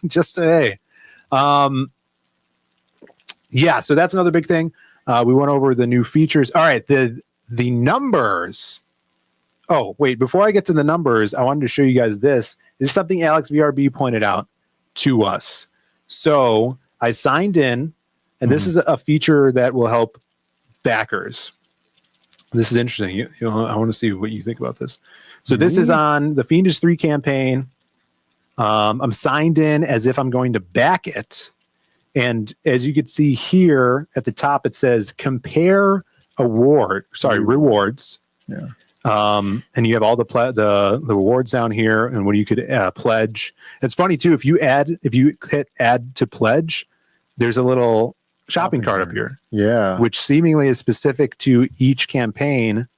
Just today. So that's another big thing. We went over the new features. All right, the numbers. Oh, wait, before I get to the numbers, I wanted to show you guys this. This is something Alex VRB pointed out to us. So I signed in, and this is a feature that will help backers. This is interesting. I want to see what you think about this. So this is on the Fiendish 3 campaign. I'm signed in as if I'm going to back it. And as you can see here at the top, it says compare rewards. Yeah. And you have all the rewards down here and what you could pledge. It's funny too, if you hit add to pledge, there's a little shopping cart up here. Yeah. Which seemingly is specific to each campaign.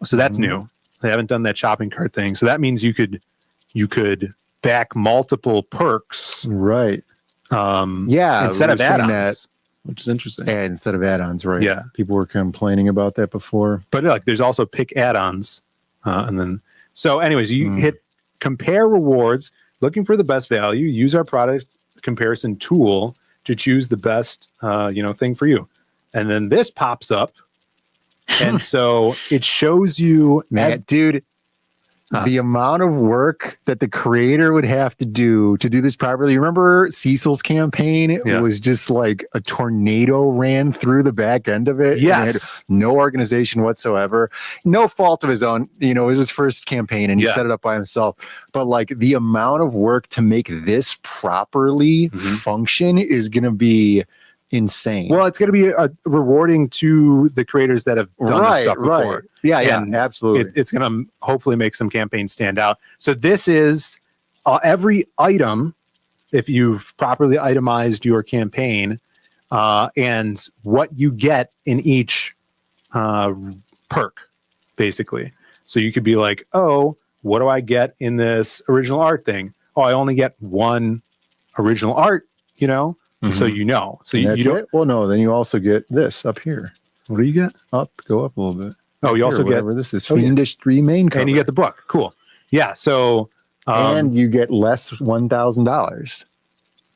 So that's new. They haven't done that shopping cart thing. So that means you could back multiple perks. Right. Instead of add-ons, which is interesting. Yeah, instead of add-ons, right? Yeah. People were complaining about that before. But like, there's also pick add-ons, and then anyways, you hit compare rewards, looking for the best value. Use our product comparison tool to choose the best, thing for you. And then this pops up, and so it shows you, dude. The amount of work that the creator would have to do this properly. You remember Cecil's campaign? It was just like a tornado ran through the back end of it. Yes. And no organization whatsoever. No fault of his own. It was his first campaign and he set it up by himself. But like the amount of work to make this properly function is going to be insane. Well, it's going to be rewarding to the creators that have done this stuff before. Right. Yeah, absolutely. It's going to hopefully make some campaigns stand out. So this is every item, if you've properly itemized your campaign, and what you get in each perk, basically. So you could be like, oh, what do I get in this original art thing? Oh, I only get one original art, So you don't. Well, no, then you also get this up here. What do you get? Go up a little bit. Oh, you also get this is Fiendish 3 main cover. And you get the book. Cool. Yeah. So and you get less $1,000.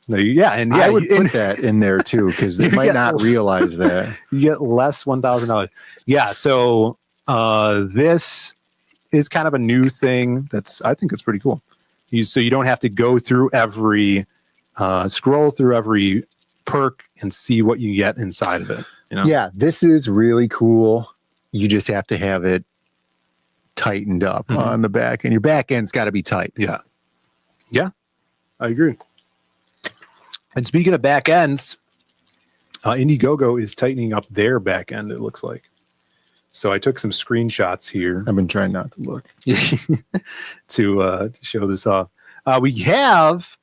No, and I would put that in there too, because they might not realize that. You get less $1,000. Yeah. So this is kind of a new thing. I think it's pretty cool. So you don't have to go through scroll through every perk and see what you get inside of it. Yeah, this is really cool. You just have to have it tightened up on the back, and your back end's got to be tight. Yeah, I agree. And speaking of back ends, Indiegogo is tightening up their back end, it looks like. So I took some screenshots here. I've been trying not to look to show this off. We have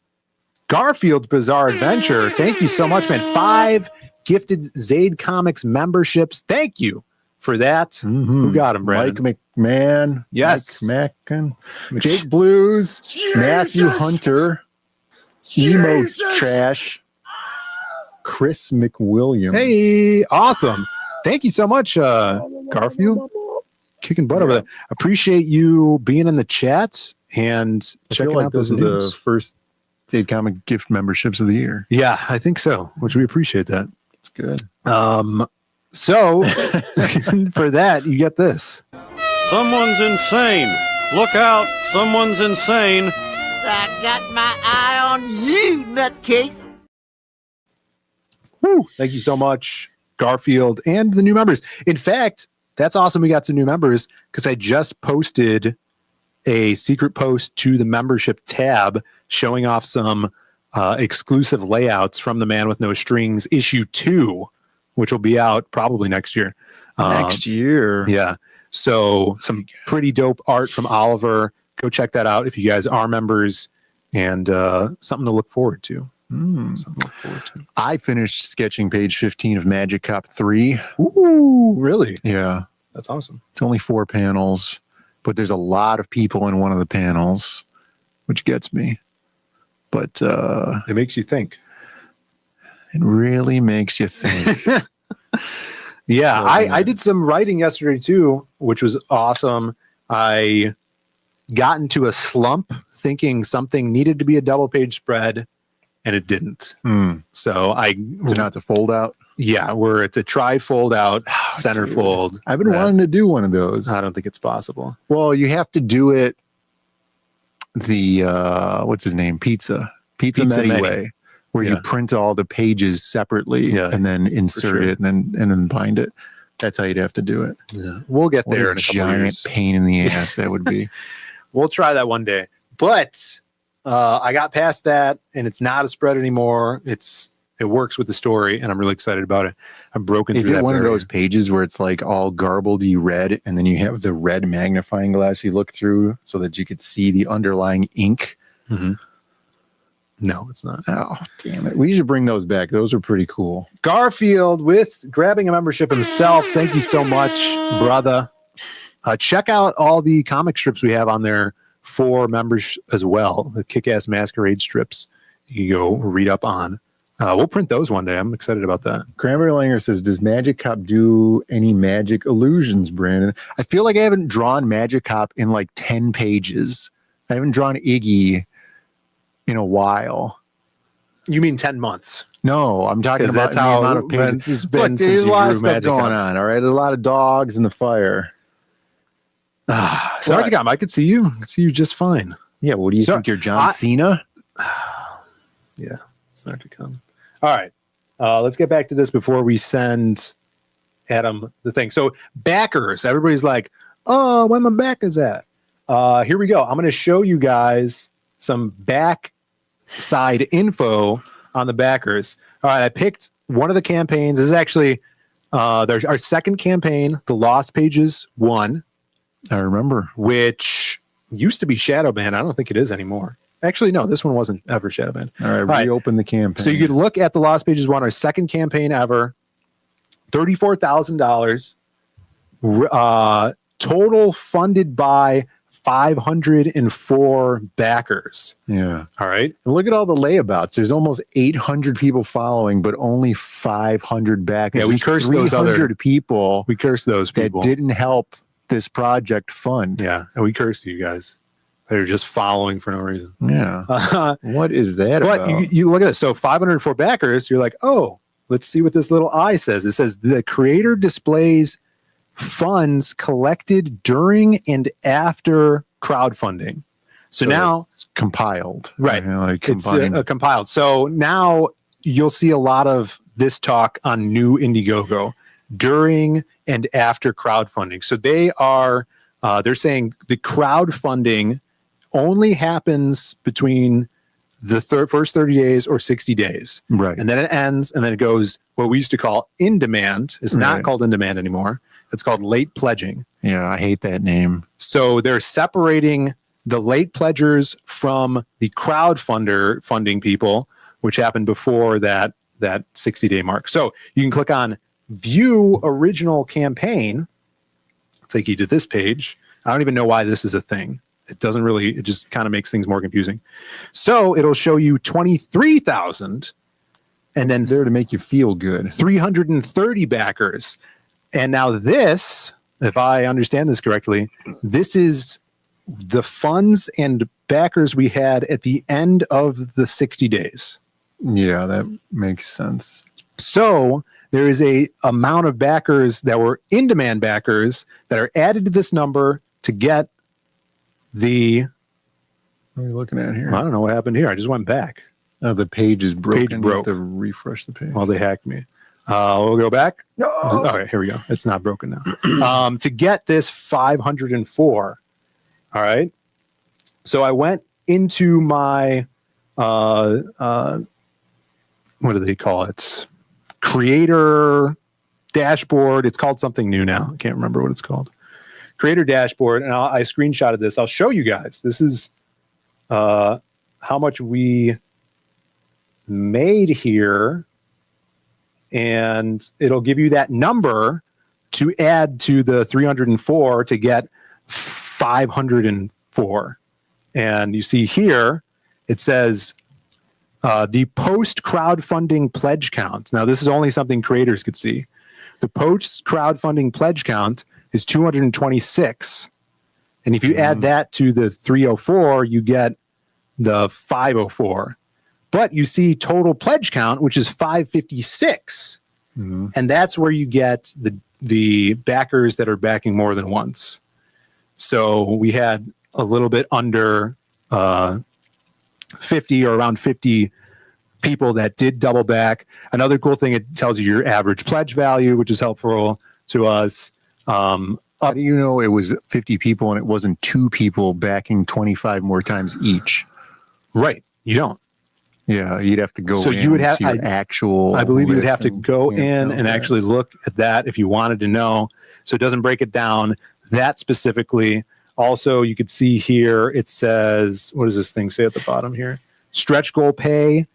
Garfield's Bizarre Adventure. Thank you so much, man. 5 gifted Zaid Comics memberships. Thank you for that. Who got him, Brandon? Mike McMahon. Yes. Mike Mackin. Jake Blues. Matthew Hunter. Emo Trash. Chris McWilliam. Hey, awesome. Thank you so much, Garfield. Kicking butt over there. Appreciate you being in the chat and checking out those news. The first Zaid Comic gift memberships of the year. Yeah, I think so, which we appreciate that. It's good. So for that, you get this. Someone's insane. Look out, someone's insane. I got my eye on you, nutcase. Woo! Thank you so much, Garfield, and the new members. In fact, that's awesome. We got some new members because I just posted a secret post to the membership tab showing off some exclusive layouts from The Man with No Strings issue 2, which will be out probably next year. Next year. Yeah. So some pretty dope art from Oliver. Go check that out if you guys are members, and something to look forward to. Something to look forward to. I finished sketching page 15 of Magic Cop 3. Ooh, really? Yeah. That's awesome. It's only 4 panels, but there's a lot of people in one of the panels, which gets me. But it makes you think. It really makes you think. Yeah, I did some writing yesterday too, which was awesome. I got into a slump thinking something needed to be a double page spread, and it didn't. So not to fold out. Yeah, where it's a tri-fold out, centerfold. I've been wanting to do one of those. I don't think it's possible. Well, you have to do it the what's his name? Pizza Medi way, where you print all the pages separately and then insert it and then bind it. That's how you'd have to do it. Yeah, we'll get there. What a giant pain in the ass that would be. We'll try that one day. But I got past that, and it's not a spread anymore. It works with the story, and I'm really excited about it. I've broken through that. Is it one barrier. of those pages where it's like all garbledy red, and then you have the red magnifying glass you look through so that you could see the underlying ink? Mm-hmm. No, it's not. Oh, damn it. We should bring those back. Those are pretty cool. Garfield with grabbing a membership himself. Thank you so much, brother. Check out all the comic strips we have on there for members as well. The Kick-Ass Masquerade strips you can go read up on. We'll print those one day. I'm excited about that. Cranberry Langer says, does Magic Cop do any magic illusions, Brandon? I feel like I haven't drawn Magic Cop in like 10 pages. I haven't drawn Iggy in a while. You mean 10 months? No, I'm talking about that's the how amount of pages. it's been. Look, since there's a you lot drew of stuff Magic going Cop. on, all right? There's a lot of dogs in the fire. Sorry, I could see you. I could see you just fine. Yeah, what do you think? You're John Cena? Yeah, it's not to come. All right. Let's get back to this before we send Adam the thing. So backers, everybody's like, oh, where my backers at? Here we go. I'm going to show you guys some backside info on the backers. All right. I picked one of the campaigns. This is actually there's our second campaign, the Lost Pages 1. I remember. Which used to be Shadow Banned. I don't think it is anymore. Actually, no, this one wasn't ever Shadow Banned. All right, reopen the campaign. So you could look at the Lost Pages 1, our second campaign ever, $34,000, total funded by 504 backers. Yeah. All right. And look at all the layabouts. There's almost 800 people following, but only 500 backers. Yeah, we There's cursed those 300 people. We cursed those people that didn't help this project fund. Yeah, and we cursed you guys. They're just following for no reason. Yeah. What is that but about? you look at this. So 504 backers, you're like, oh, let's see what this little I says. It says the creator displays funds collected during and after crowdfunding. So now it's compiled. Right. You know, like it's combined. compiled. So now you'll see a lot of this talk on Nu-Indiegogo during and after crowdfunding. So they are, they're saying the crowdfunding only happens between the first 30 days or 60 days. Right. And then it ends, and then it goes what we used to call in demand. It's not called in demand anymore. It's called late pledging. Yeah, I hate that name. So they're separating the late pledgers from the crowdfunder funding people, which happened before that 60-day mark. So you can click on View Original Campaign. I'll take you to this page. I don't even know why this is a thing. It doesn't really, it just kind of makes things more confusing. So it'll show you 23,000 and then there to make you feel good. 330 backers. And now this, if I understand this correctly, this is the funds and backers we had at the end of the 60 days. Yeah, that makes sense. So there is a amount of backers that were in-demand backers that are added to this number to get the... What are we looking at here? I don't know what happened here. I just went back. Oh, the page is broken. Page broke. You have to refresh the page. Well, they hacked me. We'll go back. No. Okay, here we go. It's not broken now. To get this 504. All right. So I went into my what do they call it? Creator dashboard. It's called something new now. I can't remember what it's called. Creator dashboard, and I screenshotted this. I'll show you guys. This is how much we made here, and it'll give you that number to add to the 304 to get 504. And you see here, it says the post crowdfunding pledge count. Now, this is only something creators could see. The post crowdfunding pledge count is 226. And if you add that to the 304, you get the 504. But you see total pledge count, which is 556. And that's where you get the backers that are backing more than once. So we had a little bit under 50 or around 50 people that did double back. Another cool thing, it tells you your average pledge value, which is helpful to us. How do you know it was 50 people and it wasn't 2 people backing 25 more times each? Right. You don't. Yeah, you'd have to go. So you would have your actual. I believe you would have to list go and in count and that. actually look at that if you wanted to know. So it doesn't break it down that specifically. Also, you could see here it says, what does this thing say at the bottom here? Stretch goal pay,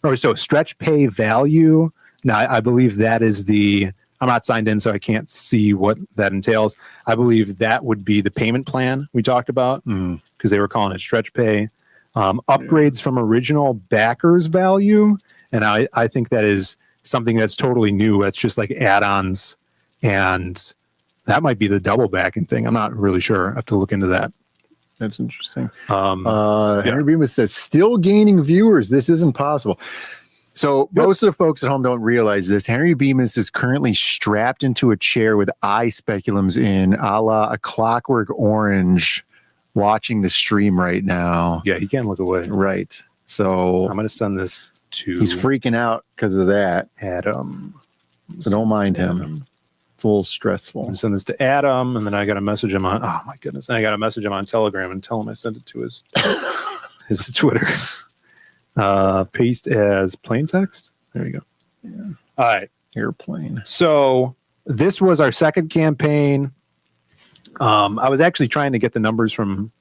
or so stretch pay value. Now, I believe that is the. I'm not signed in, so I can't see what that entails. I believe that would be the payment plan we talked about because they were calling it stretch pay. Upgrades from original backers value. And I think that is something that's totally new. That's just like add-ons. And that might be the double backing thing. I'm not really sure. I have to look into that. That's interesting. Henry Bemis says, still gaining viewers. This isn't possible. So most of the folks at home don't realize this. Henry Bemis is currently strapped into a chair with eye speculums in, a la A Clockwork Orange, watching the stream right now. Yeah, he can't look away. Right. So I'm going to send this to... He's freaking out because of that. Adam. So don't mind him. It's a little stressful. I'm going to send this to Adam, and then I got to message him on... Oh, my goodness. And I got to message him on Telegram and tell him I sent it to his Twitter. Paste as plain text. There you go. Yeah. All right. Airplane. So this was our second campaign. I was actually trying to get the numbers from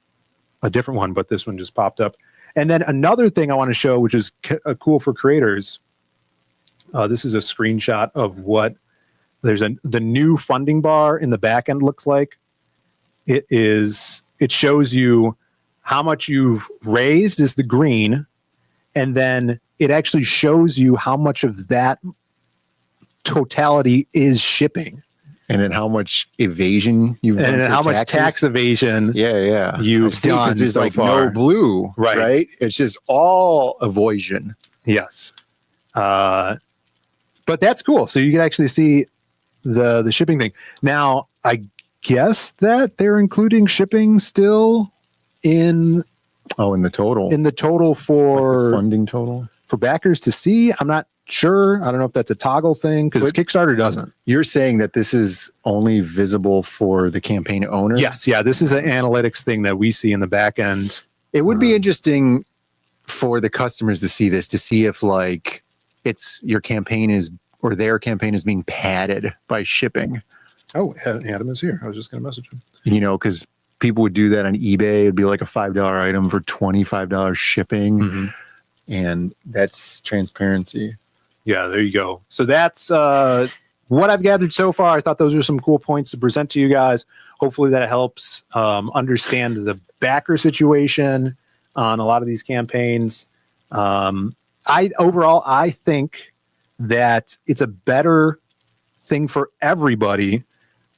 a different one, but this one just popped up. And then another thing I want to show, which is cool for creators. This is a screenshot of what the new funding bar in the back end looks like. It shows you how much you've raised is the green. And then it actually shows you how much of that totality is shipping. And then how much evasion you've done. And then how much taxes. tax evasion you've done there's so like far. no blue, right? It's just all avoidance. Yes. But that's cool. So you can actually see the shipping thing. Now, I guess that they're including shipping still in... Oh, in the total. In the total for... Like the funding total? For backers to see. I'm not sure. I don't know if that's a toggle thing because Kickstarter doesn't. You're saying that this is only visible for the campaign owner? Yes. Yeah. This is an analytics thing that we see in the back end. It would be interesting for the customers to see this, to see if like it's your campaign is, or their campaign is being padded by shipping. Oh, Adam is here. I was just going to message him. You know, because people would do that on eBay. It'd be like a $5 item for $25 shipping. And that's transparency. Yeah, there you go. So that's what I've gathered so far. I thought those are some cool points to present to you guys. Hopefully that helps understand the backer situation on a lot of these campaigns. I think that it's a better thing for everybody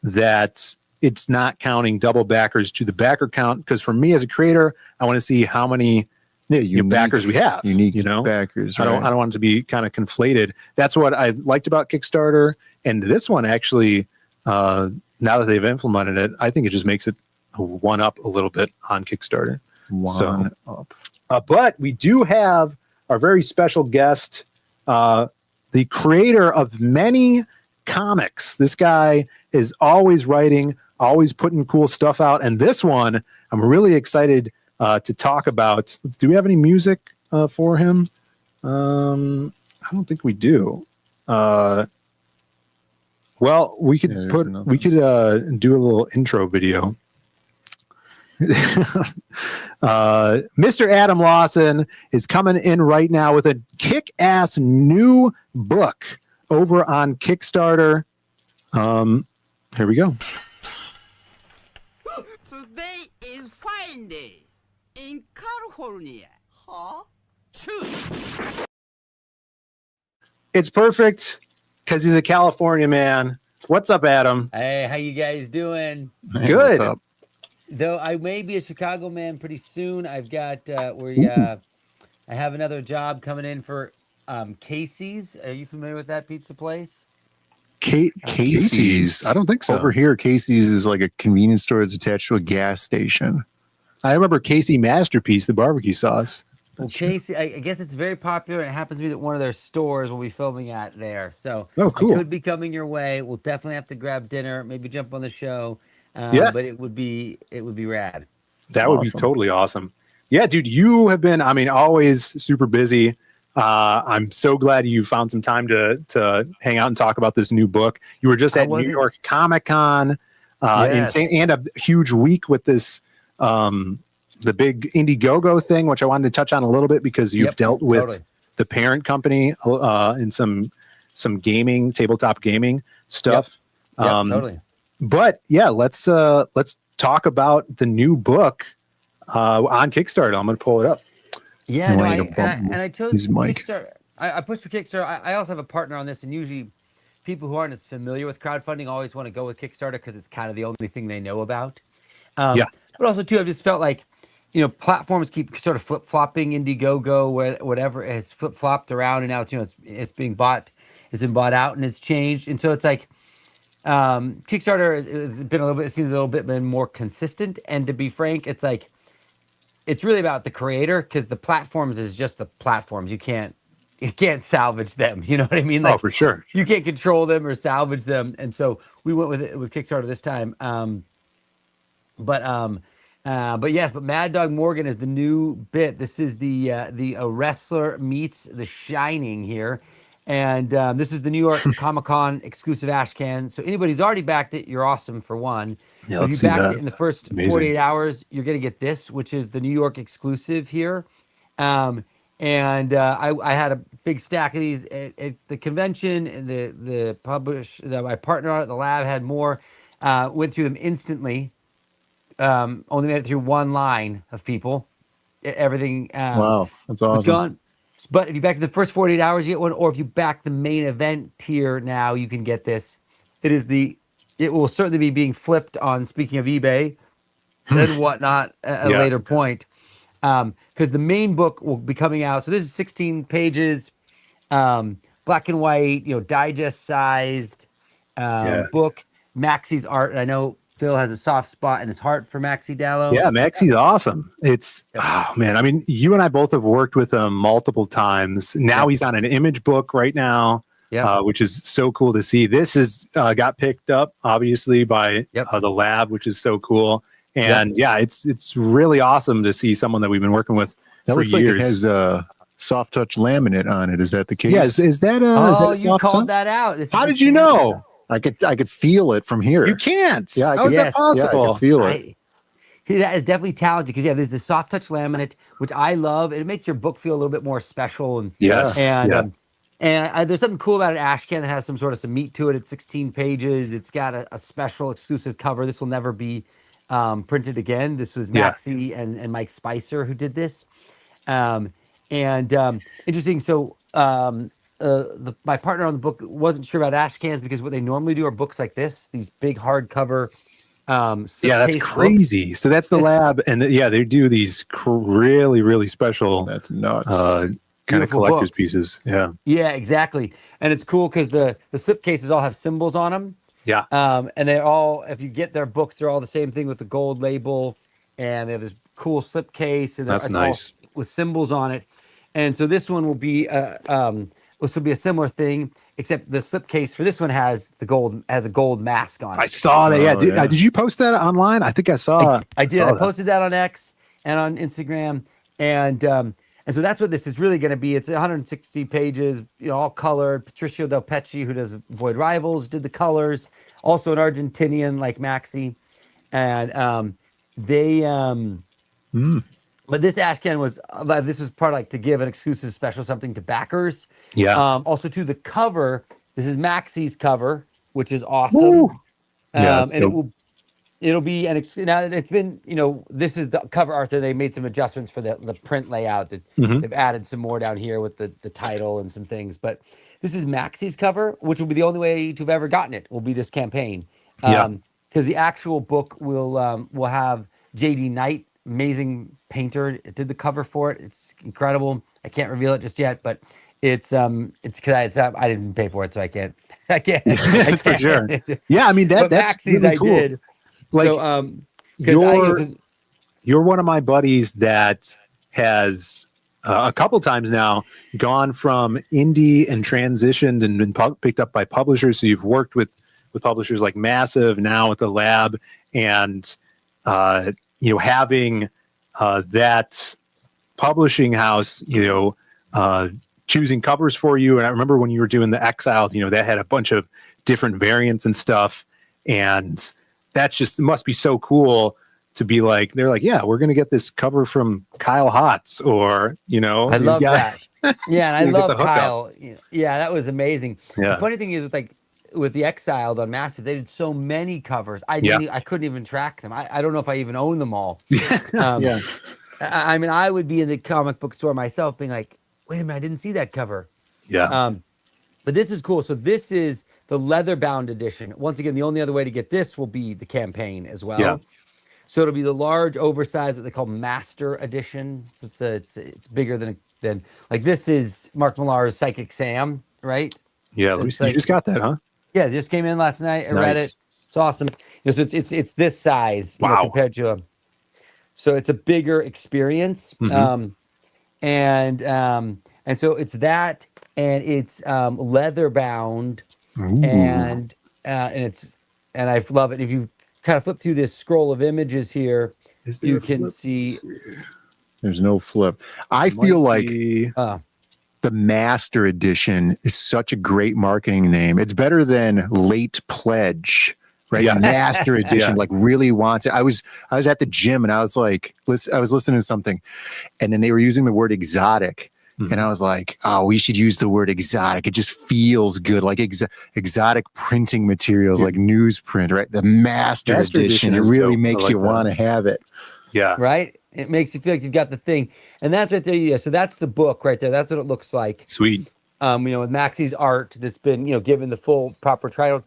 that it's not counting double backers to the backer count. Because for me as a creator, I want to see how many backers we have. Unique backers. Right? I don't want it to be kind of conflated. That's what I liked about Kickstarter. And this one actually, now that they've implemented it, I think it just makes it one up a little bit on Kickstarter. One up. But we do have our very special guest, the creator of many comics. This guy is always writing, always putting cool stuff out. And this one, I'm really excited to talk about. Do we have any music for him? I don't think we do. Well, we could do a little intro video. Mr. Adam Lawson is coming in right now with a kick-ass new book over on Kickstarter. Here we go. Today is Friday in California. Huh? It's perfect because he's a California man. What's up, Adam? Hey, how you guys doing? Hey, good. What's up? Though I may be a Chicago man pretty soon. I've got I have another job coming in for Casey's. Are you familiar with that pizza place? Casey's? I don't think so. Over here, Casey's is like a convenience store that's attached to a gas station. I remember Casey Masterpiece, the barbecue sauce. Well, Casey, I guess it's very popular, and it happens to be that one of their stores will be filming at there. So oh, cool. It could be coming your way. We'll definitely have to grab dinner, maybe jump on the show. Yeah. But it would be rad. That would be totally awesome. Yeah, dude, you have been, I mean, always super busy. I'm so glad you found some time to hang out and talk about this new book. You were just at New York Comic Con, insane, and a huge week with this, the big Indiegogo thing, which I wanted to touch on a little bit because you've dealt with the parent company in some gaming, tabletop gaming stuff. Totally. But yeah, let's talk about the new book on Kickstarter. I'm going to pull it up. Yeah, no, I chose Kickstarter. I pushed for Kickstarter. I also have a partner on this, and usually people who aren't as familiar with crowdfunding always want to go with Kickstarter because it's kind of the only thing they know about. But also too, I've just felt like, you know, platforms keep sort of flip-flopping. Indiegogo, whatever, has flip-flopped around, and now it's it's been bought out, and it's changed. And so it's like Kickstarter has been it seems a little bit more consistent. And to be frank, it's like it's really about the creator, because the platforms is just the platforms. You can't salvage them. You know what I mean? Like, for sure. You can't control them or salvage them. And so we went with Kickstarter this time. But Mad Dog Morgan is the new bit. This is the wrestler meets The Shining here. And this is the New York Comic-Con exclusive ash can. So anybody who's already backed it, you're awesome for one. Yeah, if you backed it in the first 48 hours, you're going to get this, which is the New York exclusive here. I had a big stack of these at the convention, and my partner on it, the lab, had more. Went through them instantly. Only made it through one line of people. Everything. Wow, that's awesome. Was gone. But if you back the first 48 hours, you get one. Or if you back the main event tier now, you can get this. It will certainly be being flipped on, speaking of eBay and whatnot, at a later point. Because the main book will be coming out. So this is 16 pages, black and white, digest sized book. Maxi's art. And I know Phil has a soft spot in his heart for Maxi Dall'O. Yeah, Maxi's awesome. It's, oh man, I mean, you and I both have worked with him multiple times. Now he's on an image book right now, which is so cool to see. This is got picked up, obviously, by the lab, which is so cool. And it's really awesome to see someone that we've been working with that for looks years. like it has soft touch laminate on it. Is that the case? Yeah, is that a soft you called touch? that out. How did you know? I could feel it from here. You can't. Yeah, how is that possible? Yeah, I could feel it. That is definitely talented, because there's the soft touch laminate, which I love. It makes your book feel a little bit more special. And there's something cool about an ash can that has some meat to it. It's 16 pages. It's got a special exclusive cover. This will never be printed again. This was Maxi and Mike Spicer who did this. Interesting. So my partner on the book wasn't sure about ash cans, because what they normally do are books like this, these big hardcover. That's crazy. So that's the lab, and they do these really, really special. That's nuts. Kind of collector's pieces. Yeah. Yeah, exactly. And it's cool because the slip cases all have symbols on them. Yeah. And they're all, if you get their books, they're all the same thing with the gold label, and they have this cool slip case, and that's nice with symbols on it. And so this one will be this will be a similar thing, except the slipcase for this one has a gold mask on it. I saw that. Did you post that online? I think I saw. I did. I posted that on X and on Instagram, and so that's what this is really going to be. It's 160 pages, all colored. Patricio Del Pecci, who does Void Rivals, did the colors. Also an Argentinian like Maxi, and But this ash can was part to give an exclusive special something to backers. Yeah. Also, to the cover, this is Maxi's cover, which is awesome. And it'll be now it's been this is the cover art that they made some adjustments for the print layout. That they've added some more down here with the title and some things. But this is Maxi's cover, which will be the only way to have ever gotten it. Will be this campaign. Because the actual book will have JD Knight. Amazing painter, did the cover for it. It's incredible. I can't reveal it just yet, but it's because I didn't pay for it, so I can't for sure. Yeah, I mean that's Maxi's really cool. I did. Like So, you're one of my buddies that has a couple times now gone from indie and transitioned and been picked up by publishers. So you've worked with publishers like Massive, now with the lab, and having that publishing house, choosing covers for you. And I remember when you were doing the Exiled, that had a bunch of different variants and stuff. And that's just, it must be so cool to be like, they're like, yeah, we're going to get this cover from Kyle Hotz, or, I love that. Yeah. And I love Kyle. Yeah, that was amazing. Yeah. The funny thing is with the Exiled on Massive, they did so many covers. I couldn't even track them. I don't know if I even own them all. Yeah. I mean, I would be in the comic book store myself being like, wait a minute, I didn't see that cover. Yeah. But this is cool. So this is the leather-bound edition. Once again, the only other way to get this will be the campaign as well. Yeah. So it'll be the large, oversized, what they call Master Edition. So it's bigger than like this is Mark Millar's Psychic Sam, right? Yeah, you just got that, huh? Yeah, it just came in last night. I read it. It's awesome. So it's this size compared to so it's a bigger experience. Mm-hmm. And so it's that, and it's leather bound, and I love it. If you kind of flip through this scroll of images here, you can see. There's no flip. I feel like the Master Edition is such a great marketing name. It's better than Late Pledge, right? Yeah. Master Edition, like really wants it. I was at the gym and I was like, I was listening to something, and then they were using the word exotic. Mm-hmm. And I was like, oh, we should use the word exotic. It just feels good, like exotic printing materials, like newsprint, right? The Master Edition. It really makes you want to have it. Yeah. Right? It makes you feel like you've got the thing. And that's right there. Yeah. So that's the book right there. That's what it looks like. Sweet. With Maxi's art that's been, given the full proper title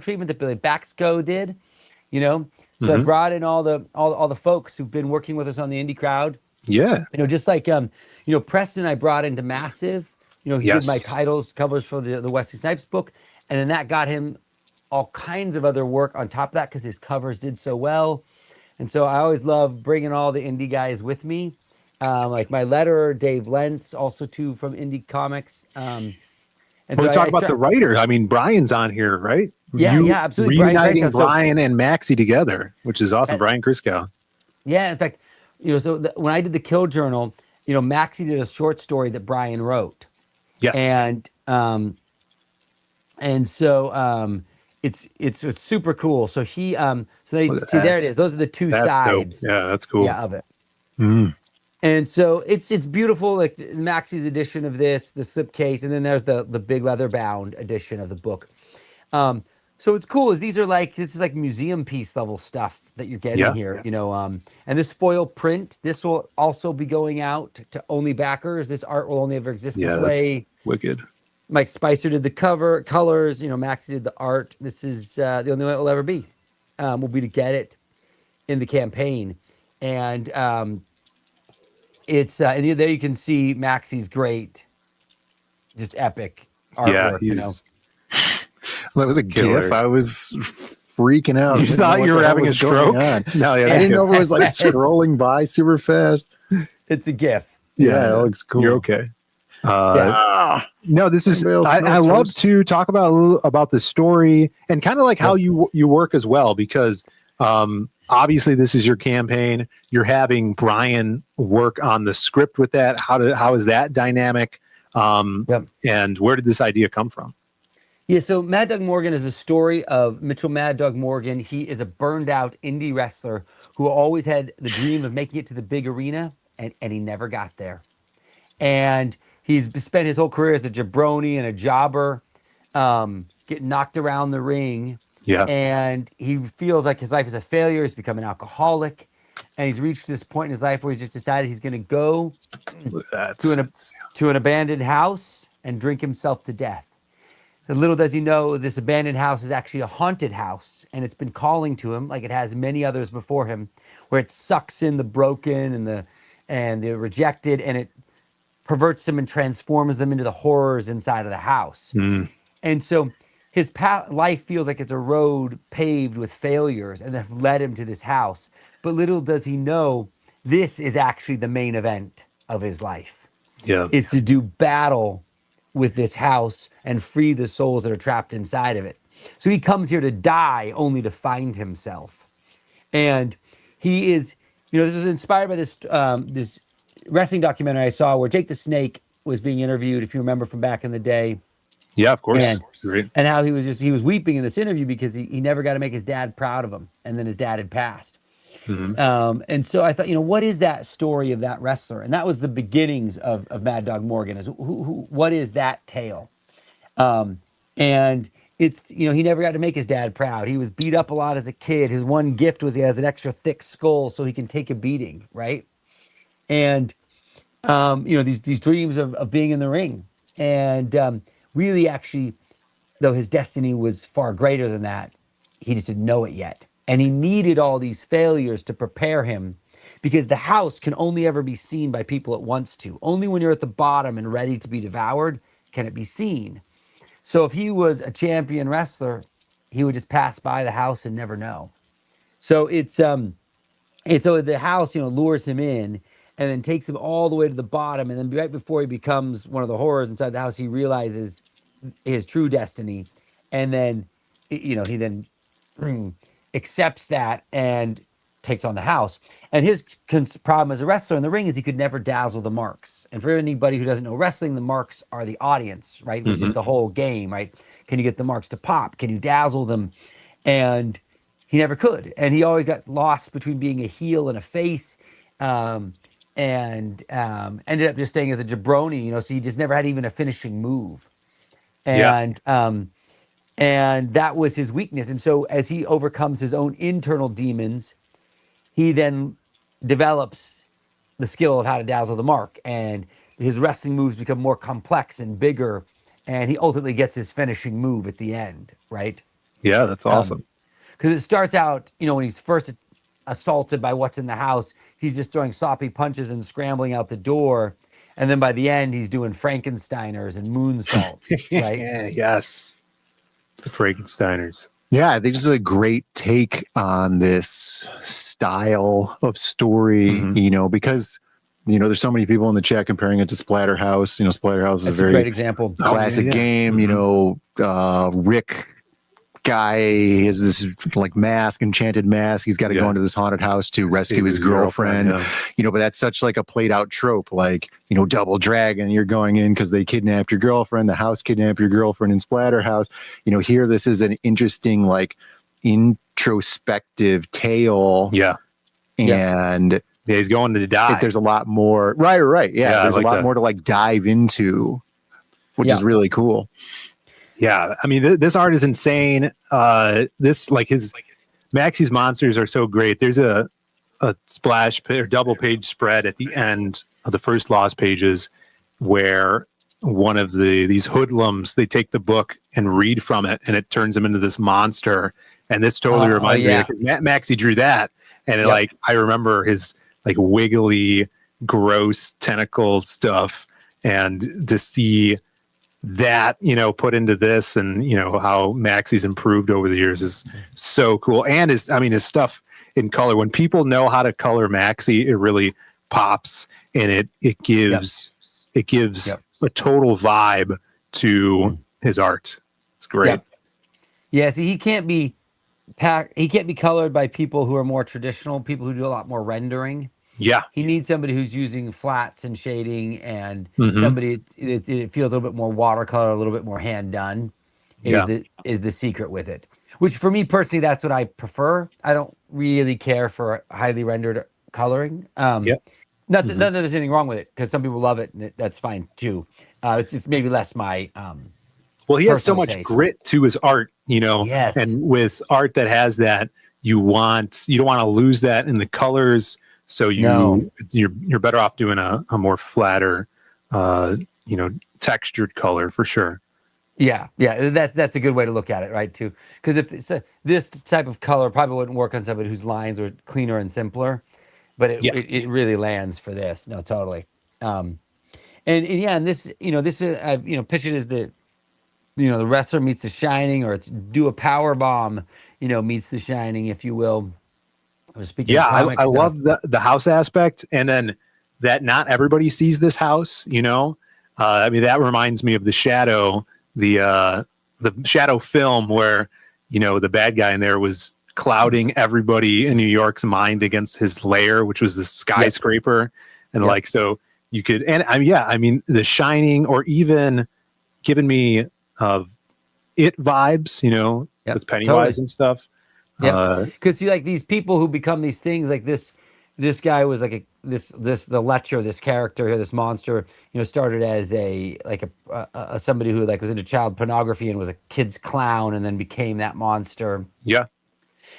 treatment that Billy Baxco did, So I brought in all the folks who've been working with us on the indie crowd. Yeah. Just like, Preston, I brought into Massive, he did my covers for the Wesley Snipes book. And then that got him all kinds of other work on top of that because his covers did so well. And so I always love bringing all the indie guys with me. Like my letterer, Dave Lentz, also too from Indie Comics. And we talk about the writer. I mean, Brian's on here, right? Yeah, absolutely. Reuniting Brian and Maxi together, which is awesome. Brian Christgua. Yeah, in fact, when I did the Kill Journal, Maxi did a short story that Brian wrote. Yes. And so it's super cool. So he there it is. Those are the two sides. Dope. Yeah, that's cool. Yeah, of it. Mm. And so it's beautiful, like Maxi's edition of this, the slipcase, and then there's the big leather bound edition of the book. So it's cool. This is like museum piece level stuff that you're getting here, and this foil print, this will also be going out to only backers. This art will only ever exist this way. Wicked. Mike Spicer did the cover colors, Maxi did the art. This is the only way it will ever be. Will be to get it in the campaign. And it's and there you can see Maxi's great, just epic artwork. Yeah, that was a GIF. I was freaking out. You thought you were having a stroke? No, I didn't know it was like scrolling by super fast. It's a GIF. Yeah, it looks cool. You're okay. No, this is. I love to talk about the story and kind of like how you work as well, because obviously this is your campaign. You're having Brian work on the script with that. How is that dynamic? And where did this idea come from? Yeah, so Mad Dog Morgan is the story of Mitchell Mad Dog Morgan. He is a burned out indie wrestler who always had the dream of making it to the big arena, and he never got there. And he's spent his whole career as a jabroni and a jobber, getting knocked around the ring. Yeah. And he feels like his life is a failure. He's become an alcoholic. And he's reached this point in his life where he's just decided he's going to go to an abandoned house and drink himself to death. And little does he know, this abandoned house is actually a haunted house. And it's been calling to him, like it has many others before him, where it sucks in the broken and the rejected, and it perverts them and transforms them into the horrors inside of the house. Mm. And so his life feels like it's a road paved with failures and that have led him to this house. But little does he know, this is actually the main event of his life. Yeah. Is to do battle with this house and free the souls that are trapped inside of it. So he comes here to die only to find himself. And he is, this was inspired by this wrestling documentary I saw where Jake the Snake was being interviewed, if you remember from back in the day. Yeah, of course. And how he was weeping in this interview because he never got to make his dad proud of him, and then his dad had passed. And so I thought, what is that story of that wrestler? And that was the beginnings of Mad Dog Morgan. Is what is that tale? And it's he never got to make his dad proud. He was beat up a lot as a kid. His one gift was he has an extra thick skull so he can take a beating, right? And these dreams of being in the ring, and really, actually, though his destiny was far greater than that, he just didn't know it yet. And he needed all these failures to prepare him, because the house can only ever be seen by people it wants to. Only when you're at the bottom and ready to be devoured can it be seen. So if he was a champion wrestler, he would just pass by the house and never know. So so the house, lures him in and then takes him all the way to the bottom. And then right before he becomes one of the horrors inside the house, he realizes his true destiny. And then, he then accepts that and takes on the house. And his problem as a wrestler in the ring is he could never dazzle the marks. And for anybody who doesn't know wrestling, the marks are the audience, right? Which is the whole game, right? Can you get the marks to pop? Can you dazzle them? And he never could. And he always got lost between being a heel and a face. And ended up just staying as a jabroni, so he just never had even a finishing move. And and that was his weakness. And so as he overcomes his own internal demons, he then develops the skill of how to dazzle the mark. And his wrestling moves become more complex and bigger. And he ultimately gets his finishing move at the end, right? Yeah, that's awesome. Because it starts out, when he's first assaulted by what's in the house, he's just throwing sloppy punches and scrambling out the door. And then by the end, he's doing Frankensteiners and moonsaults, right? Yes. The Frankensteiners. Yeah, I think this is a great take on this style of story, because, there's so many people in the chat comparing it to Splatterhouse. Splatterhouse is a very great example. Classic game, Rick guy has this like mask, enchanted mask. He's got to go into this haunted house to rescue his girlfriend. But that's such like a played out trope, like, Double Dragon, you're going in because they kidnapped your girlfriend, the house kidnapped your girlfriend in Splatterhouse. Here, this is an interesting, like, introspective tale. Yeah. And he's going to die. There's a lot more. Right. Yeah. There's a lot more to like dive into, which is really cool. Yeah, I mean, this art is insane. This, like, Maxi's monsters are so great. There's a splash or double page spread at the end of the first Lost pages where one of these hoodlums, they take the book and read from it, and it turns them into this monster. And this totally reminds me of, Maxi drew that, and I remember his like wiggly, gross tentacle stuff, and to see that, put into this, and how Maxi's improved over the years is so cool. And his stuff in color, when people know how to color Maxi, it really pops, and it gives a total vibe to his art. It's great. Yeah, see, he can't be colored by people who are more traditional, people who do a lot more rendering. Yeah, he needs somebody who's using flats and shading, and somebody it feels a little bit more watercolor, a little bit more hand done. Is the secret with it? Which for me personally, that's what I prefer. I don't really care for highly rendered coloring. Not that there's anything wrong with it, because some people love it, and that's fine too. It's just maybe less my. Well, he has so much grit to his art, Yes. And with art that has that, you don't want to lose that in the colors. So you're better off doing a more flatter, textured color for sure. Yeah, that's a good way to look at it, right? Too, because if it's this type of color probably wouldn't work on somebody whose lines are cleaner and simpler, but it really lands for this. No, totally. And this pitch it as the wrestler meets The Shining, or it's do a power bomb, meets The Shining, if you will. I love the house aspect, and then that not everybody sees this house. That reminds me of The Shadow, the Shadow film, where the bad guy in there was clouding everybody in New York's mind against his lair, which was the skyscraper, And like, so you could, and I mean, The Shining, or even giving me It vibes, you know, with Pennywise and stuff. Yeah, because see, like these people who become these things, like this guy was like the Lecher, this character here, this monster, you know, started as a somebody who like was into child pornography and was a kid's clown, and then became that monster. Yeah.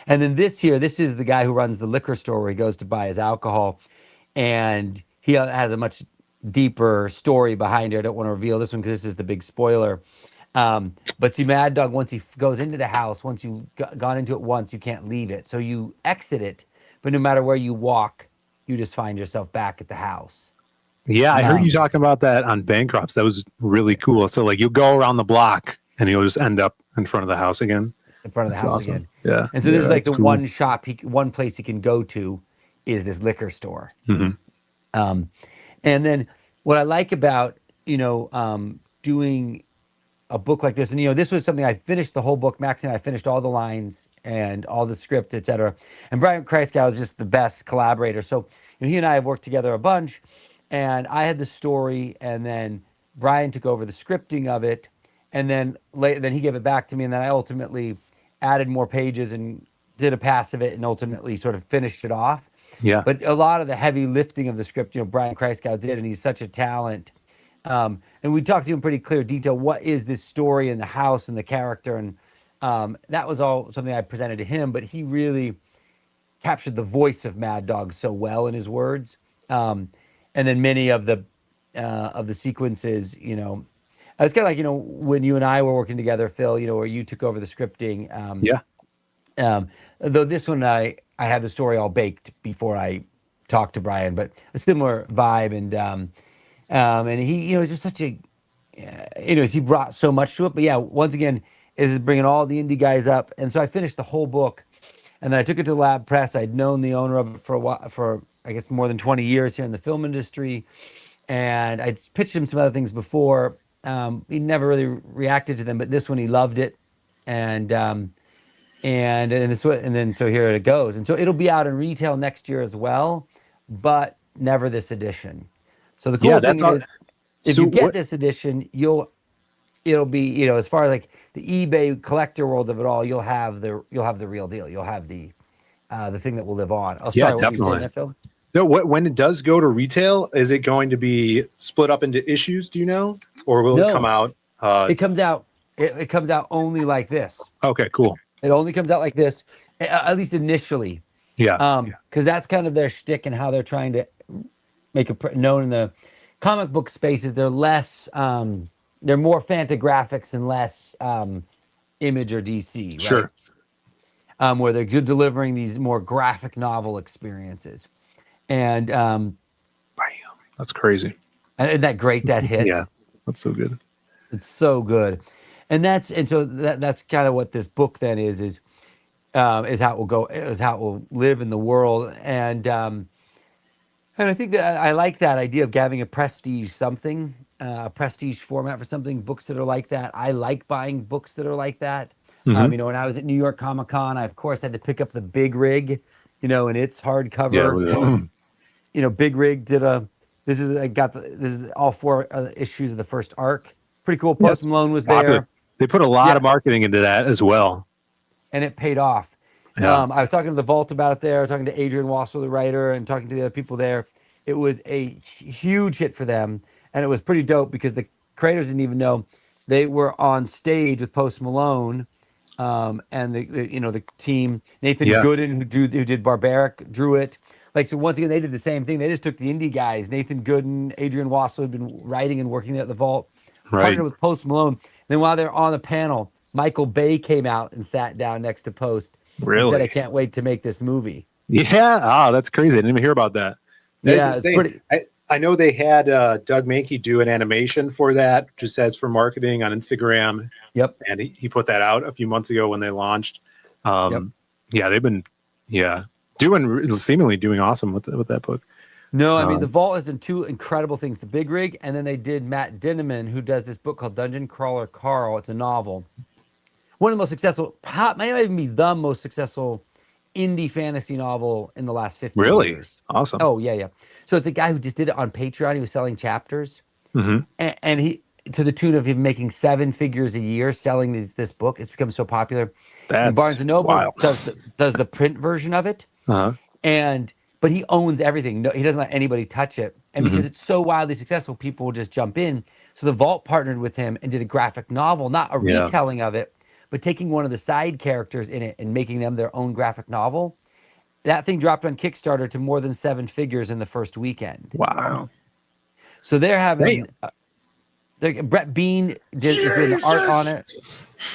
And then this is the guy who runs the liquor store where he goes to buy his alcohol, and he has a much deeper story behind it. I don't want to reveal this one because this is the big spoiler. But see, Mad Dog, once he goes into the house, once you've gone into it once, you can't leave it. So you exit it, but no matter where you walk, you just find yourself back at the house. Yeah, I heard you talking about that on Bankrupts. That was really cool. So like you'll go around the block and you'll just end up in front of the house again. In front of the house again. Yeah. And so there's like the one shop, one place he can go to is this liquor store. Mm-hmm. And then what I like about, you know, doing a book like this, and you know, this was something I finished the whole book. Maxi and I finished all the lines and all the script, etc. And Brian Christgua was just the best collaborator. So you know, he and I have worked together a bunch, and I had the story, and then Brian took over the scripting of it, and then then he gave it back to me, and then I ultimately added more pages and did a pass of it, and ultimately sort of finished it off. Yeah. But a lot of the heavy lifting of the script, you know, Brian Christgau did, and he's such a talent. And we talked to him in pretty clear detail. What is this story and the house and the character? And that was all something I presented to him, but he really captured the voice of Mad Dog so well in his words. And then many of the sequences, you know, it's kind of like, you know, when you and I were working together, Phil, you know, where you took over the scripting. Though this one, I had the story all baked before I talked to Brian, but a similar vibe. And he, you know, is just such a, anyways, he brought so much to it. But yeah, once again, is bringing all the indie guys up. And so I finished the whole book, and then I took it to Lab Press. I'd known the owner of it for a while, for I guess more than 20 years here in the film industry, and I'd pitched him some other things before. He never really reacted to them, but this one he loved it, and then so here it goes. And so it'll be out in retail next year as well, but never this edition. So the cool thing is, if you get this edition, it'll be, you know, as far as like the eBay collector world of it all, you'll have the real deal. You'll have the thing that will live on. Oh, sorry, yeah, what definitely. were you saying there, Phil? No, when it does go to retail, is it going to be split up into issues? Do you know, or will it come out? It comes out. It comes out only like this. Okay, cool. It only comes out like this, at least initially. Yeah. Because that's kind of their shtick and how they're trying to make it known in the comic book spaces. They're less, they're more Fantagraphics and less Image or DC, right? Sure. Where they're delivering these more graphic novel experiences. And that's crazy. And isn't that great, that hit? Yeah, that's so good. It's so good. And that's kind of what this book then is how it will go, is how it will live in the world. And I think that I like that idea of having a prestige something, a prestige format for something, books that are like that. I like buying books that are like that. Mm-hmm. You know, when I was at New York Comic Con, I of course had to pick up the Big Rig, you know, and its hardcover. Yeah, you know, Big Rig did this is all 4 issues of the first arc. Pretty cool. Post Malone was there. They put a lot of marketing into that as well, and it paid off. Yeah. I was talking to the Vault about it there. I was talking to Adrian Wassel, the writer, and talking to the other people there. It was a huge hit for them, and it was pretty dope because the creators didn't even know they were on stage with Post Malone, and the team. Nathan Gooden, who did Barbaric, drew it. Like, so once again, they did the same thing. They just took the indie guys. Nathan Gooden, Adrian Wassel had been writing and working there at the Vault, partnered with Post Malone. Then while they're on the panel, Michael Bay came out and sat down next to Post. Really? And said, I can't wait to make this movie. Yeah. Oh, that's crazy. I didn't even hear about that. That's insane. I know they had Doug Mankey do an animation for that, just as for marketing on Instagram. Yep. And he put that out a few months ago when they launched. Yeah, they've been seemingly doing awesome with that book. No, I mean, the Vault has done 2 incredible things. The Big Rig, and then they did Matt Dinneman, who does this book called Dungeon Crawler Carl. It's a novel. One of the most successful, might not even be the most successful indie fantasy novel in the last 15 Really? years. Awesome. Oh, yeah. So it's a guy who just did it on Patreon. He was selling chapters. Mm-hmm. And he, to the tune of him making 7 figures a year selling this book. It's become so popular. That's and Barnes & Noble wild. does the print version of it. Uh-huh. But he owns everything. No, he doesn't let anybody touch it. And because Mm-hmm. it's so wildly successful, people will just jump in. So the Vault partnered with him and did a graphic novel, not a retelling of it, but taking one of the side characters in it and making them their own graphic novel. That thing dropped on Kickstarter to more than 7 figures in the first weekend. Wow. So they're having Brett Bean is doing the art on it,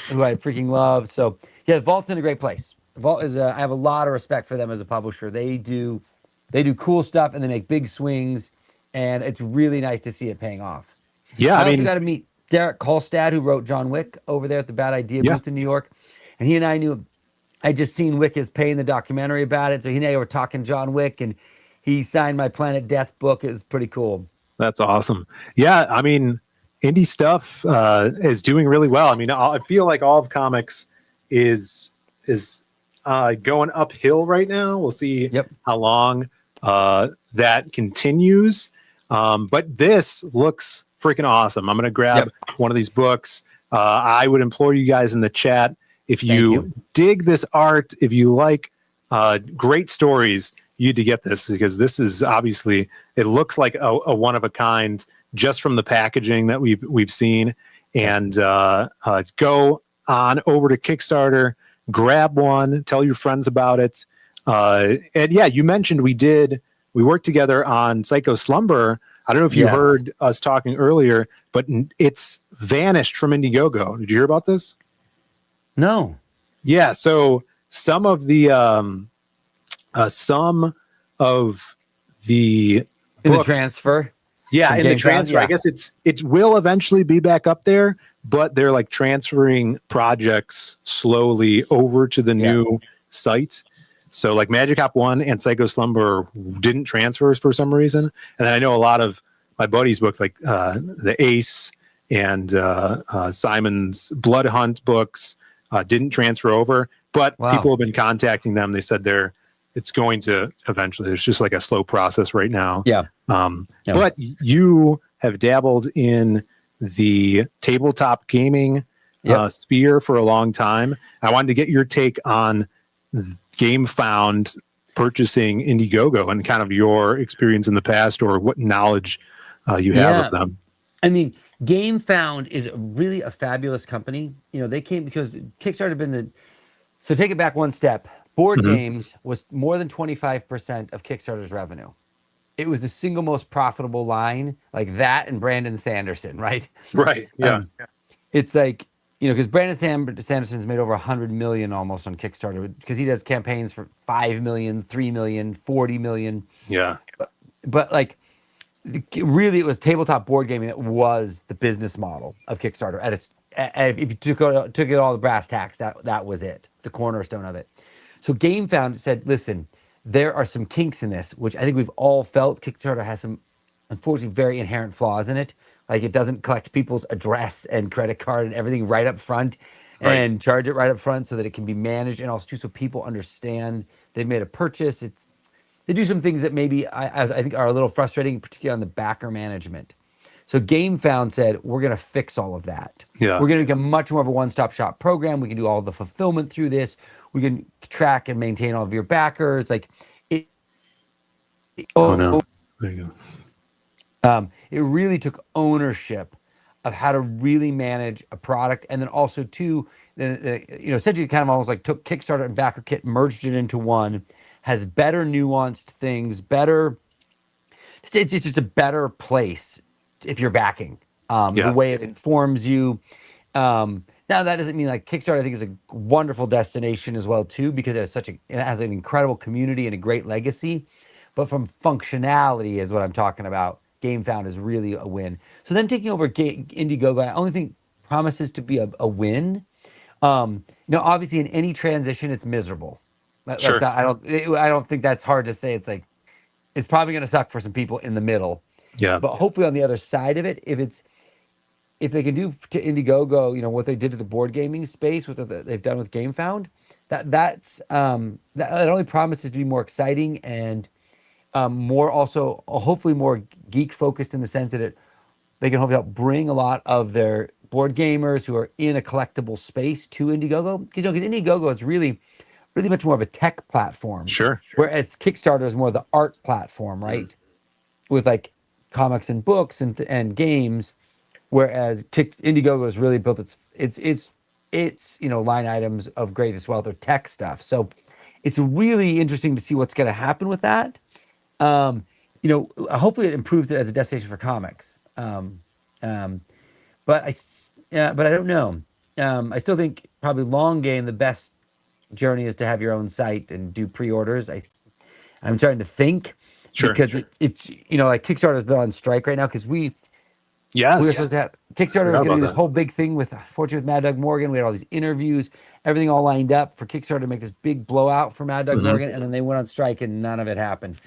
who I freaking love. So yeah, Vault's in a great place. Vault is I have a lot of respect for them as a publisher. They do cool stuff and they make big swings, and it's really nice to see it paying off. Yeah, I also got to meet Derek Kolstad, who wrote John Wick over there at the Bad Idea booth in New York, and he and I knew. I just seen Wick is paying the documentary about it, so he and I were talking John Wick, and he signed my Planet Death book. It was pretty cool. That's awesome. Yeah, I mean, indie stuff is doing really well. I mean, I feel like all of comics is going uphill right now. We'll see how long that continues. But this looks freaking awesome. I'm going to grab one of these books. I would implore you guys in the chat, if you dig this art, if you like great stories, you need to get this, because this is obviously, it looks like a one of a kind just from the packaging that we've seen. And go on over to Kickstarter, grab one, tell your friends about it. And yeah, you mentioned we worked together on Psycho Slumber. I don't know if you heard us talking earlier, but it's vanished from Indiegogo. Did you hear about this? No. Yeah. So some of the in the transfer. Yeah, in the transfer. I guess it will eventually be back up there, but they're like transferring projects slowly over to the new site. So like Magic Hop 1 and Psycho Slumber didn't transfer for some reason. And then I know a lot of my buddies' books, like the Ace and Simon's Blood Hunt books, didn't transfer over. But people have been contacting them. They said it's going to eventually. It's just like a slow process right now. Yeah. But you have dabbled in the tabletop gaming sphere for a long time. I wanted to get your take on GameFound purchasing Indiegogo and kind of your experience in the past, or what knowledge you have of them. I mean, GameFound is really a fabulous company. You know, they came because Kickstarter had been so take it back one step. Board games was more than 25% of Kickstarter's revenue. It was the single most profitable line, like that and Brandon Sanderson, right? Right. Yeah. It's like, you know, because Brandon Sanderson's made over 100 million almost on Kickstarter, because he does campaigns for 5 million, 3 million, 40 million. Yeah. But like, really, it was tabletop board gaming that was the business model of Kickstarter. If you took it all the brass tacks, that was it, the cornerstone of it. So GameFound said, listen, there are some kinks in this, which I think we've all felt. Kickstarter has some, unfortunately, very inherent flaws in it. Like, it doesn't collect people's address and credit card and everything right up front, and charge it right up front so that it can be managed, and also too, so people understand they've made a purchase. They do some things that maybe I think are a little frustrating, particularly on the backer management. So GameFound said, we're going to fix all of that. Yeah. We're going to become much more of a one-stop shop program. We can do all the fulfillment through this. We can track and maintain all of your backers. Like it. Oh no! There you go. It really took ownership of how to really manage a product, and then also too, essentially kind of almost like took Kickstarter and BackerKit, merged it into one. Has better nuanced things. It's just a better place if you're backing. The way it informs you. Now that doesn't mean like Kickstarter, I think, is a wonderful destination as well too, because it has an incredible community and a great legacy. But from functionality is what I'm talking about. GameFound is really a win. So them taking over Indiegogo, I only think promises to be a win. Obviously in any transition, it's miserable. Sure. I don't think that's hard to say. It's like, it's probably going to suck for some people in the middle. Yeah. But hopefully on the other side of it, if they can do to Indiegogo, what they did to the board gaming space, what they've done with GameFound, that only promises to be more exciting and more also hopefully more geek focused in the sense that they can hopefully help bring a lot of their board gamers who are in a collectible space to Indiegogo. Because Indiegogo is really much more of a tech platform. Sure. Whereas Kickstarter is more the art platform, right? With like comics and books and games. Whereas Indiegogo has really built its line items of greatest wealth or tech stuff. So it's really interesting to see what's going to happen with that. Hopefully it improves it as a destination for comics. But I don't know. I still think probably long game, the best journey is to have your own site and do pre-orders. I'm trying to think because it's like Kickstarter's been on strike right now because we were supposed to have Kickstarter was going to do this whole big thing with Fortune with Mad Dog Morgan. We had all these interviews, everything all lined up for Kickstarter to make this big blowout for Mad Dog Morgan, and then they went on strike and none of it happened.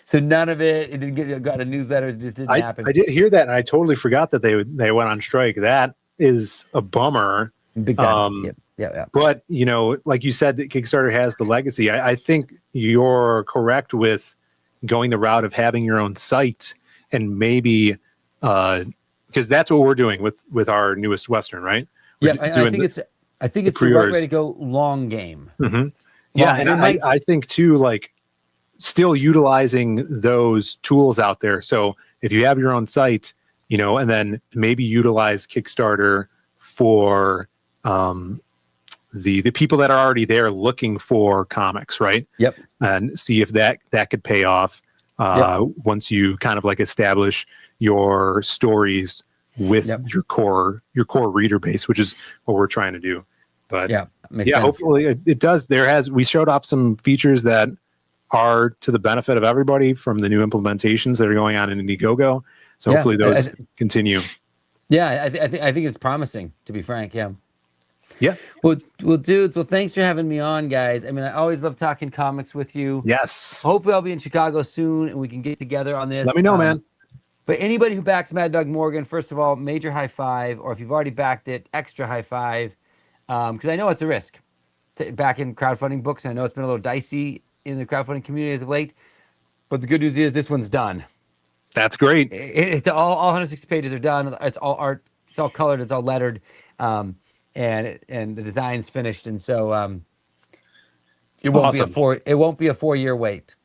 So none of it didn't got a newsletter. It just didn't happen. I did hear that, and I totally forgot that they went on strike. That is a bummer. Big time. Yeah. But like you said, that Kickstarter has the legacy. I think you're correct with going the route of having your own site, and maybe because that's what we're doing with our newest Western, right? I think it's the right way to go. Long game. Mm-hmm. Yeah, and I think too, like still utilizing those tools out there. So if you have your own site, and then maybe utilize Kickstarter for the people that are already there looking for comics, right? Yep. And see if that could pay off once you kind of like establish your stories with your core reader base, which is what we're trying to do. But makes sense. Hopefully it does. We showed off some features that are to the benefit of everybody from the new implementations that are going on in Indiegogo. So hopefully those continue. Yeah, I think it's promising, to be frank. Yeah. Yeah. Well, dudes, thanks for having me on, guys. I mean, I always love talking comics with you. Yes. Hopefully I'll be in Chicago soon and we can get together on this. Let me know, man. But anybody who backs Mad Dog Morgan, first of all, major high five, or if you've already backed it, extra high five. Because I know it's a risk to back in crowdfunding books. And I know it's been a little dicey in the crowdfunding community as of late. But the good news is this one's done. That's great. It's all 160 pages are done. It's all art. It's all colored. It's all lettered. And the design's finished. And so it won't be a 4-year wait.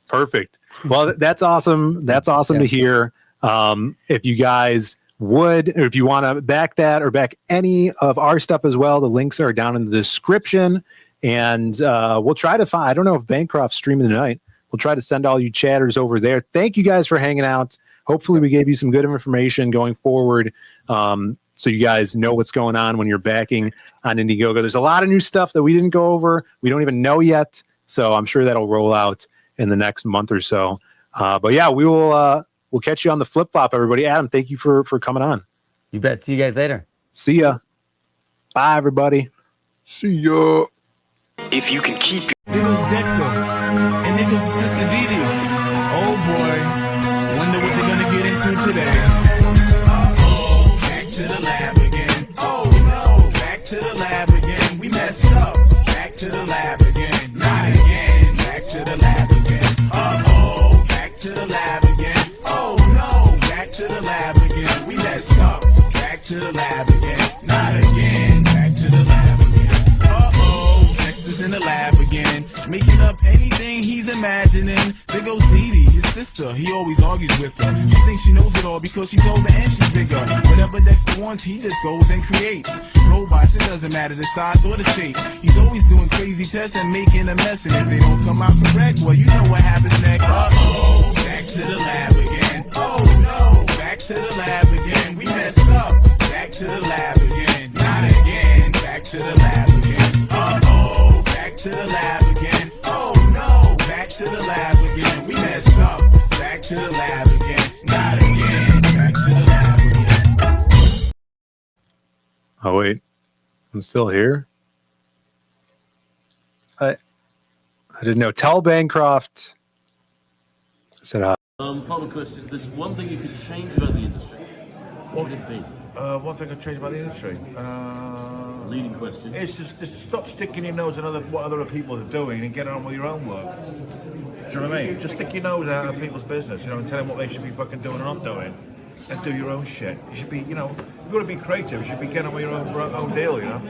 Perfect. Well, that's awesome. That's awesome to hear. If you guys would, or if you want to back that or back any of our stuff as well, the links are down in the description. And we'll try to find, I don't know if Bancroft's streaming tonight. We'll try to send all you chatters over there. Thank you guys for hanging out. Hopefully we gave you some good information going forward. So you guys know what's going on when you're backing on Indiegogo. There's a lot of new stuff that we didn't go over. We don't even know yet. So I'm sure that'll roll out in the next month or so. But yeah, we'll catch you on the flip flop, everybody. Adam, thank you for coming on. You bet. See you guys later. See ya. Bye, everybody. See ya. If you can keep It was Dexter, and it was Sister Didi. Oh boy, wonder what they're gonna get into today. Uh-oh, back to the lab again. Oh no, back to the lab again. We messed up. Back to the lab again. Not again. Back to the lab again. Uh-oh, back to the lab again. Oh no, back to the lab again. We messed up. Back to the lab again. Not again. Back to the lab again. Uh-oh, Dexter's in the lab again. Making up anything he's imagining. There goes Didi, his sister. He always argues with her. She thinks she knows it all because she's older and she's bigger. Whatever Dexter wants, he just goes and creates. Robots, it doesn't matter the size or the shape. He's always doing crazy tests and making a mess. And if they don't come out correct, well, you know what happens next. Uh-oh, back to the lab again. Oh no, back to the lab again. We messed up. Back to the lab again. Not again. Back to the lab again. Uh-oh, back to the lab again. Oh no, back to the lab again. We messed up. Back to the lab again. Not again. Back to the lab again. Oh, wait. I'm still here? I didn't know. Tell Bancroft. I said hi. Final question. There's one thing you could change about the industry. What would it be? One thing I'd change about the industry? Leading question. It's just stop sticking your nose in what other people are doing and get on with your own work. Do you know what I mean? Just stick your nose out of people's business, you know, and tell them what they should be fucking doing and not doing. And do your own shit. You should be, you know, if you want to be creative, you should be getting on with your own deal, you know.